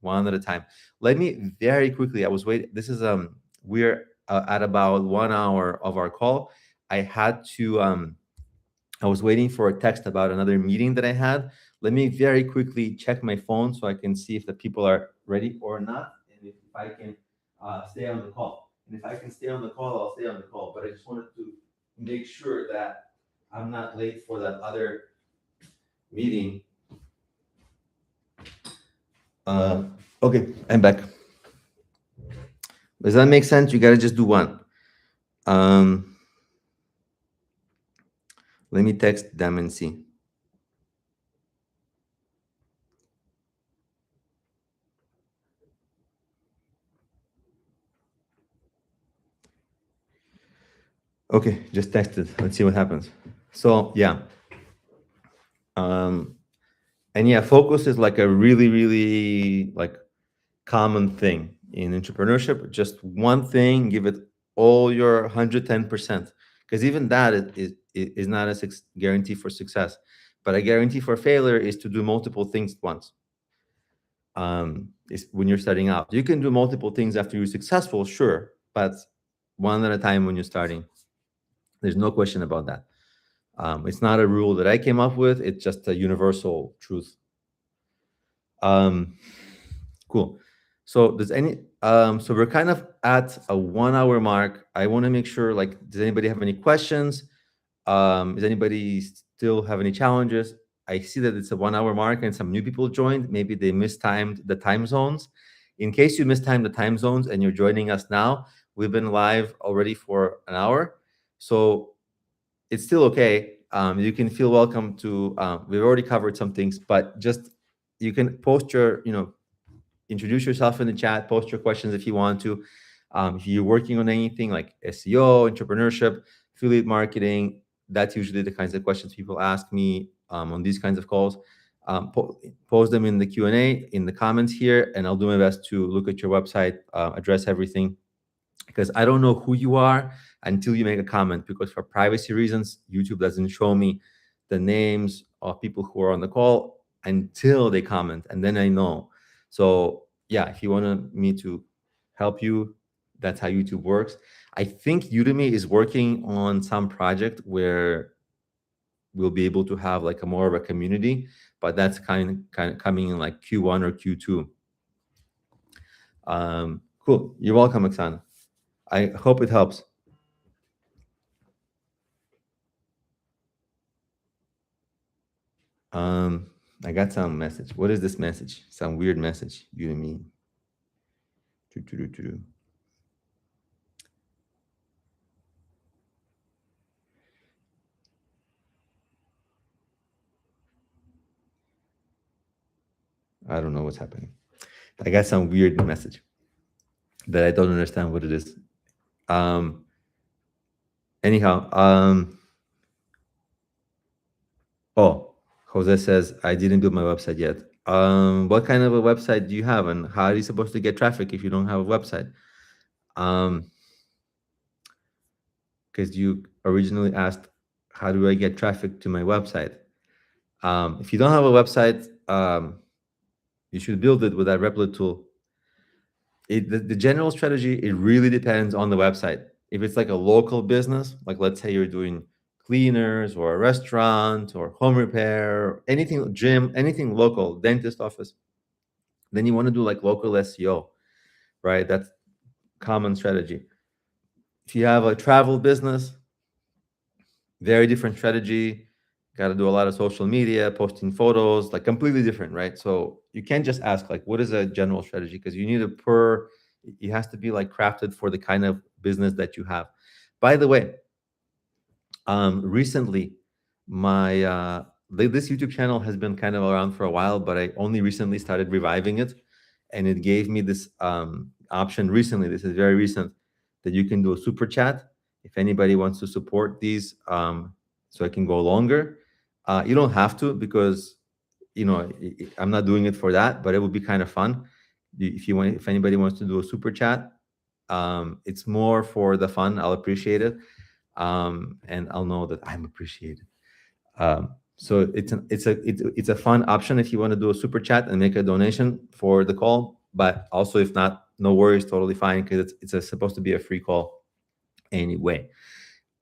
at a time. Let me very quickly. I was waiting. This is we're at about 1 hour of our call. I had to I was waiting for a text about another meeting that I had. Let me very quickly check my phone so I can see if the people are ready or not, and if I can stay on the call. And if I can stay on the call, I'll stay on the call. But I just wanted to make sure that I'm not late for that other meeting. Okay, I'm back. Does that make sense? You gotta just do one. Let me text them and see. Okay, just texted. Let's see what happens. So yeah. And yeah, focus is like a really, really like common thing in entrepreneurship. Just one thing, give it all your 110%. Because even that is not a guarantee for success. But a guarantee for failure is to do multiple things at once. Is when you're starting out. You can do multiple things after you're successful, sure, but one at a time when you're starting. There's no question about that. It's not a rule that I came up with. It's just a universal truth. Cool. So does any so we're kind of at a 1 hour mark. I want to make sure, like, does anybody have any questions? Does anybody still have any challenges? I see that it's a 1 hour mark and some new people joined. Maybe they mistimed the time zones. In case you mistimed the time zones and you're joining us now, we've been live already for an hour. So it's still okay. You can feel welcome to, we've already covered some things, but just, you can post your, introduce yourself in the chat, post your questions if you want to. If you're working on anything like SEO, entrepreneurship, affiliate marketing, that's usually the kinds of questions people ask me on these kinds of calls. Post them in the Q&A, in the comments here, and I'll do my best to look at your website, address everything. Because I don't know who you are until you make a comment, because for privacy reasons, YouTube doesn't show me the names of people who are on the call until they comment, and then I know. So yeah, if you want me to help you, that's how YouTube works. I think Udemy is working on some project where we'll be able to have like a more of a community, but that's kind of coming in like Q1 or Q2. Cool. You're welcome, Oksana. I hope it helps. I got some message. What is this message? Some weird message. Udemy. I don't know what's happening. I got some weird message that I don't understand what it is. Anyhow, oh, Jose says, I didn't build my website yet. What kind of a website do you have, and how are you supposed to get traffic if you don't have a website? Because you originally asked, how do I get traffic to my website? If you don't have a website, you should build it with that Replit tool. The general strategy, it really depends on the website. If it's like a local business, like let's say you're doing cleaners or a restaurant or home repair, anything, gym, anything local, dentist office, then you want to do like local SEO, right? That's common strategy. If you have a travel business, very different strategy. Got to do a lot of social media, posting photos, like completely different, right? So you can't just ask like, what is a general strategy? Because you need it has to be like crafted for the kind of business that you have. By the way, recently this YouTube channel has been kind of around for a while, but I only recently started reviving it, and it gave me this option recently. This is very recent, that you can do a super chat if anybody wants to support these, so I can go longer. You don't have to, because I'm not doing it for that, but it would be kind of fun if anybody wants to do a super chat. It's more for the fun. I'll appreciate it, and I'll know that I'm appreciated. So it's a fun option if you want to do a super chat and make a donation for the call. But also, if not, no worries, totally fine, because it's supposed to be a free call anyway.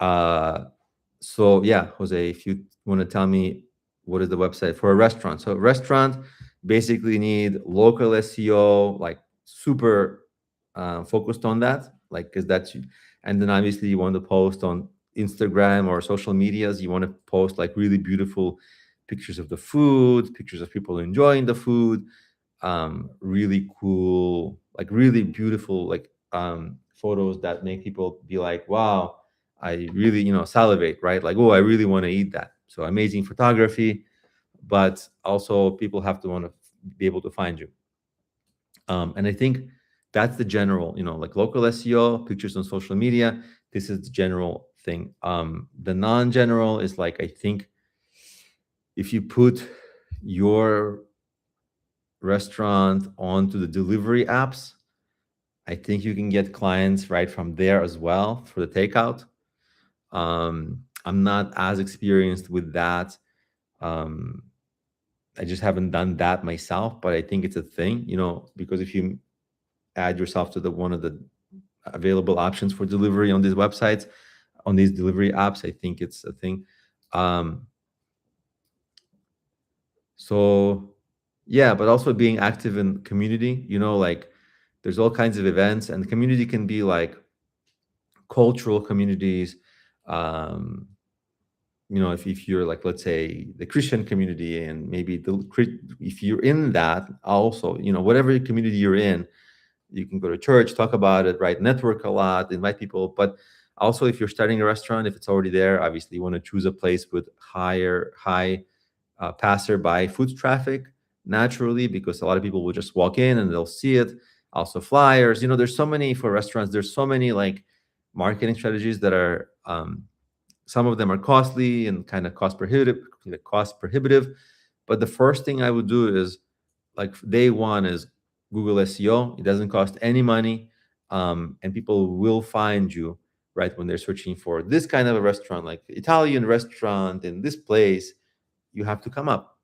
So yeah, Jose, if you want to tell me what is the website for a restaurant. So restaurant basically need local SEO, like super focused on that, like, because that's, and then obviously you want to post on Instagram or social medias. You want to post like really beautiful pictures of the food, pictures of people enjoying the food, really cool, like really beautiful, like photos that make people be like, wow, I really, salivate, right? Like, oh, I really want to eat that. So amazing photography, but also people have to want to be able to find you. And I think that's the general, like local SEO, pictures on social media. This is the general thing. The non-general is like, I think if you put your restaurant onto the delivery apps, I think you can get clients right from there as well for the takeout. I'm not as experienced with that. I just haven't done that myself, but I think it's a thing, because if you add yourself to one of the available options for delivery on these websites, on these delivery apps, I think it's a thing. So yeah, but also being active in community, like there's all kinds of events, and the community can be like cultural communities. If you're like, let's say, the Christian community, and maybe if you're in that also, whatever community you're in, you can go to church, talk about it, right? Network a lot, invite people. But also, if you're starting a restaurant, if it's already there, obviously you want to choose a place with high passerby foot traffic naturally, because a lot of people will just walk in and they'll see it. Also flyers, there's so many for restaurants. There's so many like marketing strategies that are some of them are costly and kind of cost prohibitive. But the first thing I would do is, like, day one is Google SEO. It doesn't cost any money, and people will find you right when they're searching for this kind of a restaurant, like Italian restaurant in this place. You have to come up,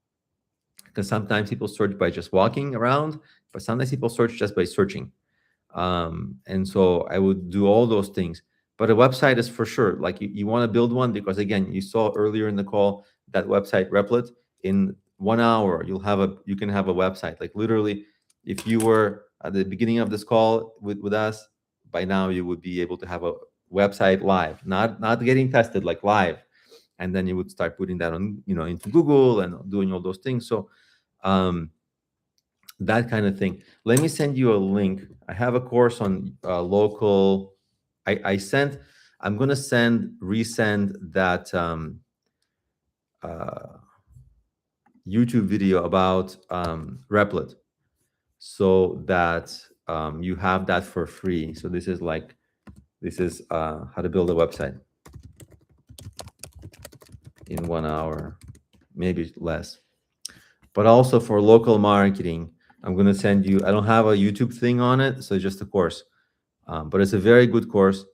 because sometimes people search by just walking around, but sometimes people search just by searching. And so I would do all those things. But a website is for sure, like you want to build one, because again, you saw earlier in the call that website Replit, in 1 hour you can have a website. Like literally, if you were at the beginning of this call with us, by now you would be able to have a website live, not getting tested, like live. And then you would start putting that on, into Google and doing all those things. So that kind of thing. Let me send you a link. I have a course on local. I'm going to resend that YouTube video about Replit, so that you have that for free. So this is how to build a website in 1 hour, maybe less. But also for local marketing, I'm going to send you, I don't have a YouTube thing on it, so it's just a course. But it's a very good course.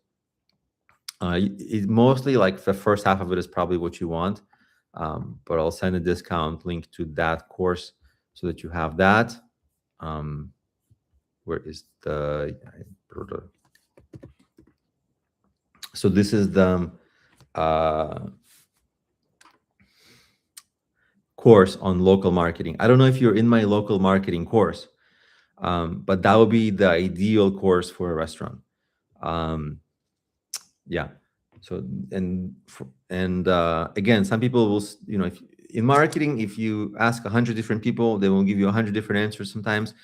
It mostly, like, the first half of it is probably what you want. But I'll send a discount link to that course so that you have that. Where is the... So this is the course on local marketing. I don't know if you're in my local marketing course, but that would be the ideal course for a restaurant. Yeah. So again, some people will, if in marketing, if you ask 100 different people, they will give you 100 different answers. Sometimes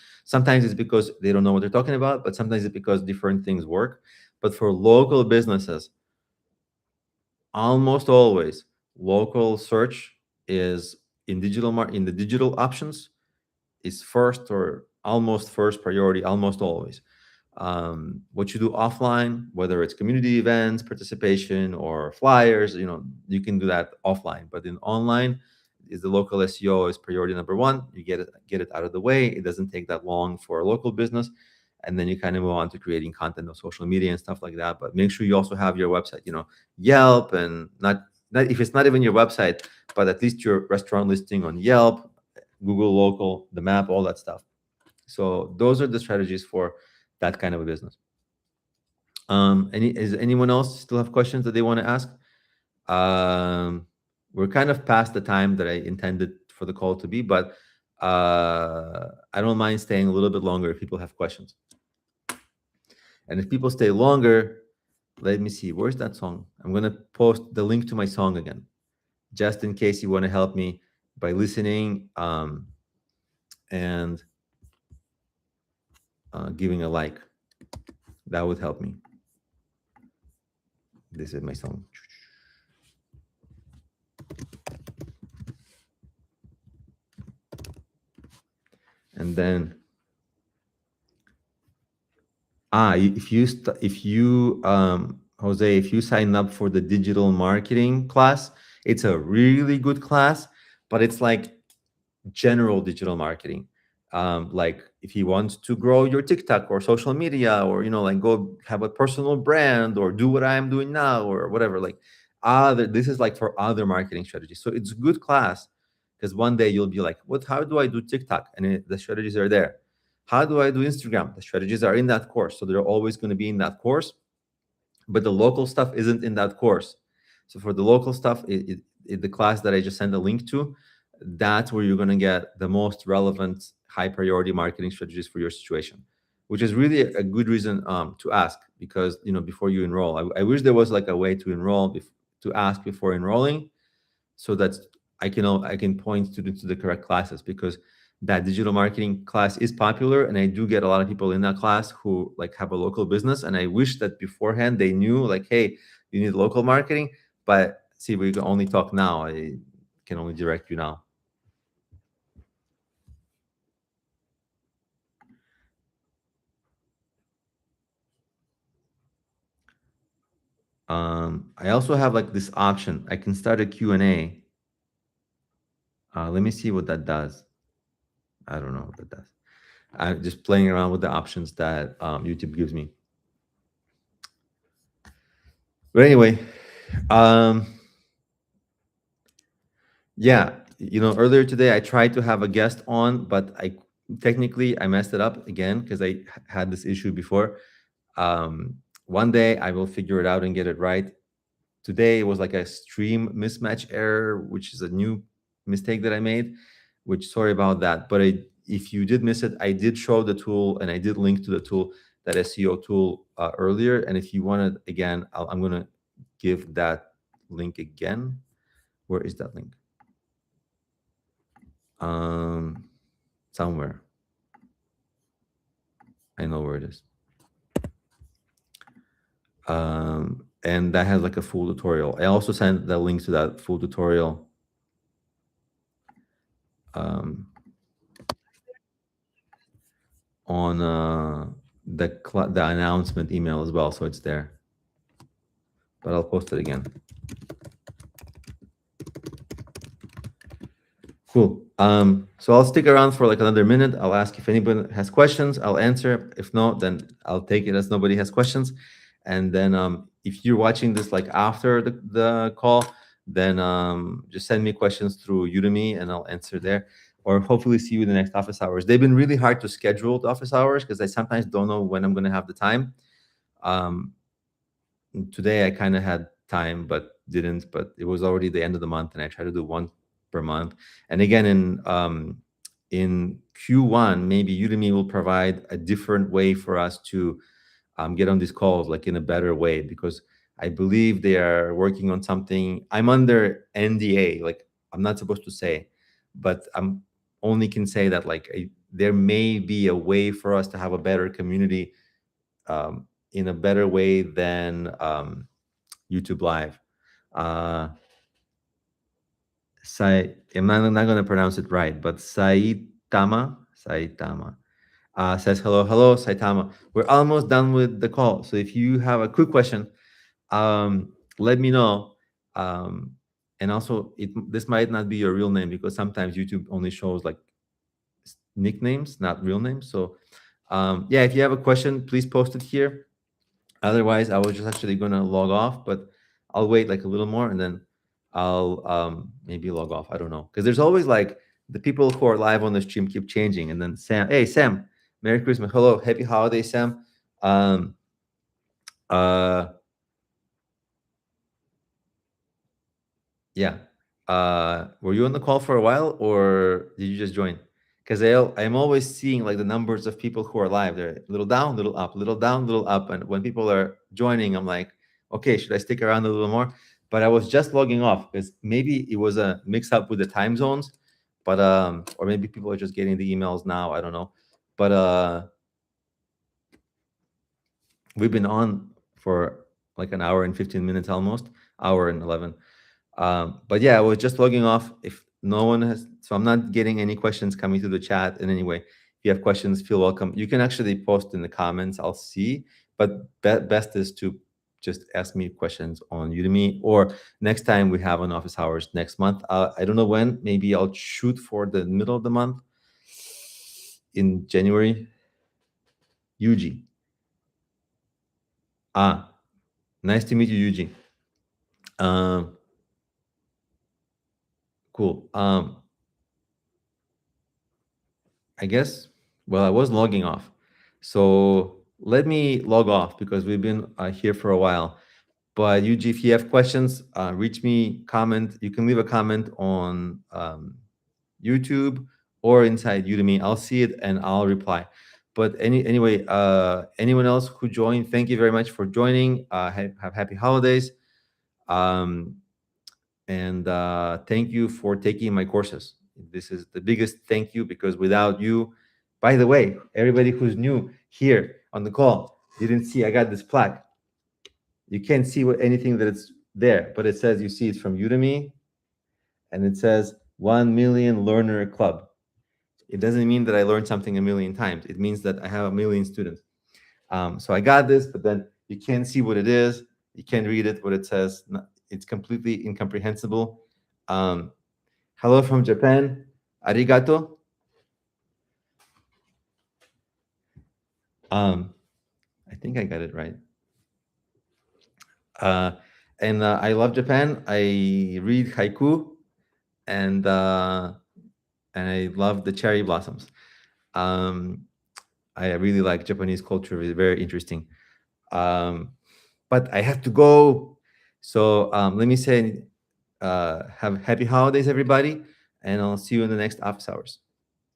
it's because they don't know what they're talking about, but sometimes it's because different things work. But for local businesses, almost always local search is in in the digital options is first or almost first priority, almost always. What you do offline, whether it's community events, participation, or flyers, you can do that offline. But in online, is the local SEO is priority number one. You get it out of the way. It doesn't take that long for a local business, and then you kind of move on to creating content on social media and stuff like that. But make sure you also have your website, Yelp, and not if it's not even your website, but at least your restaurant listing on Yelp, Google Local, the map, all that stuff. So those are the strategies for that kind of a business. Is anyone else still have questions that they want to ask? We're kind of past the time that I intended for the call to be, but I don't mind staying a little bit longer if people have questions. And if people stay longer, let me see, where's that song? I'm going to post the link to my song again, just in case you want to help me by listening and giving a like. That would help me. This is my song. And then if you Jose, if you sign up for the digital marketing class, it's a really good class, but it's like general digital marketing. Like if you want to grow your TikTok or social media, or like go have a personal brand or do what I'm doing now or whatever, like this is like for other marketing strategies. So it's a good class because one day you'll be like, how do I do TikTok? And the strategies are there. How do I do Instagram? The strategies are in that course. So they're always going to be in that course, but the local stuff isn't in that course. So for the local stuff, the class that I just sent a link to, that's where you're going to get the most relevant high priority marketing strategies for your situation, which is really a good reason to ask, because before you enroll, I wish there was like a way to enroll to ask before enrolling, so that I can point students to the correct classes, because that digital marketing class is popular, and I do get a lot of people in that class who like have a local business, and I wish that beforehand they knew like, hey, you need local marketing. But see, we can only talk now. I can only direct you now. I also have like this option. I can start a Q&A. Let me see what that does. I don't know what that does. I'm just playing around with the options that YouTube gives me. But anyway, yeah, earlier today I tried to have a guest on, but I messed it up again because I had this issue before. One day I will figure it out and get it right. Today it was like a stream mismatch error, which is a new mistake that I made, which sorry about that. But if you did miss it, I did show the tool and I did link to the tool, that SEO tool earlier. And if you want it again, I'm going to give that link again. Where is that link? Somewhere. I know where it is. And that has like a full tutorial. I also sent the link to that full tutorial on the announcement email as well, so it's there. But I'll post it again. Cool. So I'll stick around for like another minute. I'll ask if anyone has questions. I'll answer. If not, then I'll take it as nobody has questions. And then if you're watching this like after the call, then just send me questions through Udemy and I'll answer there. Or hopefully see you in the next office hours. They've been really hard to schedule the office hours because I sometimes don't know when I'm going to have the time. Today I kind of had time, but didn't. But it was already the end of the month, and I try to do one per month. And again, in Q1, maybe Udemy will provide a different way for us to get on these calls, like in a better way, because I believe they are working on something. I'm under NDA, like I'm not supposed to say, but I'm only can say that like there may be a way for us to have a better community in a better way than YouTube Live. I'm not going to pronounce it right, but Saitama says hello, Saitama. We're almost done with the call. So if you have a quick question, let me know. And also, this might not be your real name because sometimes YouTube only shows like nicknames, not real names. So yeah, if you have a question, please post it here. Otherwise, I was just actually going to log off, but I'll wait like a little more and then I'll maybe log off. I don't know. Because there's always like the people who are live on the stream keep changing. And then Sam, hey, Sam, Merry Christmas. Hello. Happy holidays, Sam. Yeah. Were you on the call for a while or did you just join? Because I'm always seeing like the numbers of people who are live. They're a little down, little up, little down, little up. And when people are joining, I'm like, okay, should I stick around a little more? But I was just logging off because maybe it was a mix up with the time zones, but or maybe people are just getting the emails now. I don't know. But we've been on for like an hour and 15 minutes almost, hour and 11. But yeah, I was just logging off. If no one has, so I'm not getting any questions coming to the chat in any way. If you have questions, feel welcome. You can actually post in the comments. I'll see. But best is to just ask me questions on Udemy or next time we have an office hours next month. I don't know when. Maybe I'll shoot for the middle of the month in January. Yuji. Nice to meet you, Yuji. Cool. I guess, well, I was logging off. So let me log off because we've been here for a while. But Yuji, if you have questions, reach me, comment. You can leave a comment on YouTube or inside Udemy. I'll see it and I'll reply. But anyway, anyone else who joined, thank you very much for joining. Have happy holidays. And thank you for taking my courses. This is the biggest thank you because without you, by the way, everybody who's new here on the call didn't see I got this plaque. You can't see anything that it's there, but it says you see it's from Udemy and it says 1 million learner club. It doesn't mean that I learned something a million times. It means that I have a million students. So I got this, but then you can't see what it is. You can't read it, what it says. It's completely incomprehensible. Hello from Japan. Arigato. I think I got it right. And I love Japan. I read haiku, and I love the cherry blossoms. I really like Japanese culture. It's very interesting. But I have to go. So let me say, have happy holidays, everybody, and I'll see you in the next office hours.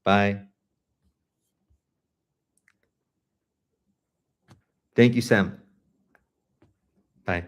Bye. Thank you, Sam. Bye.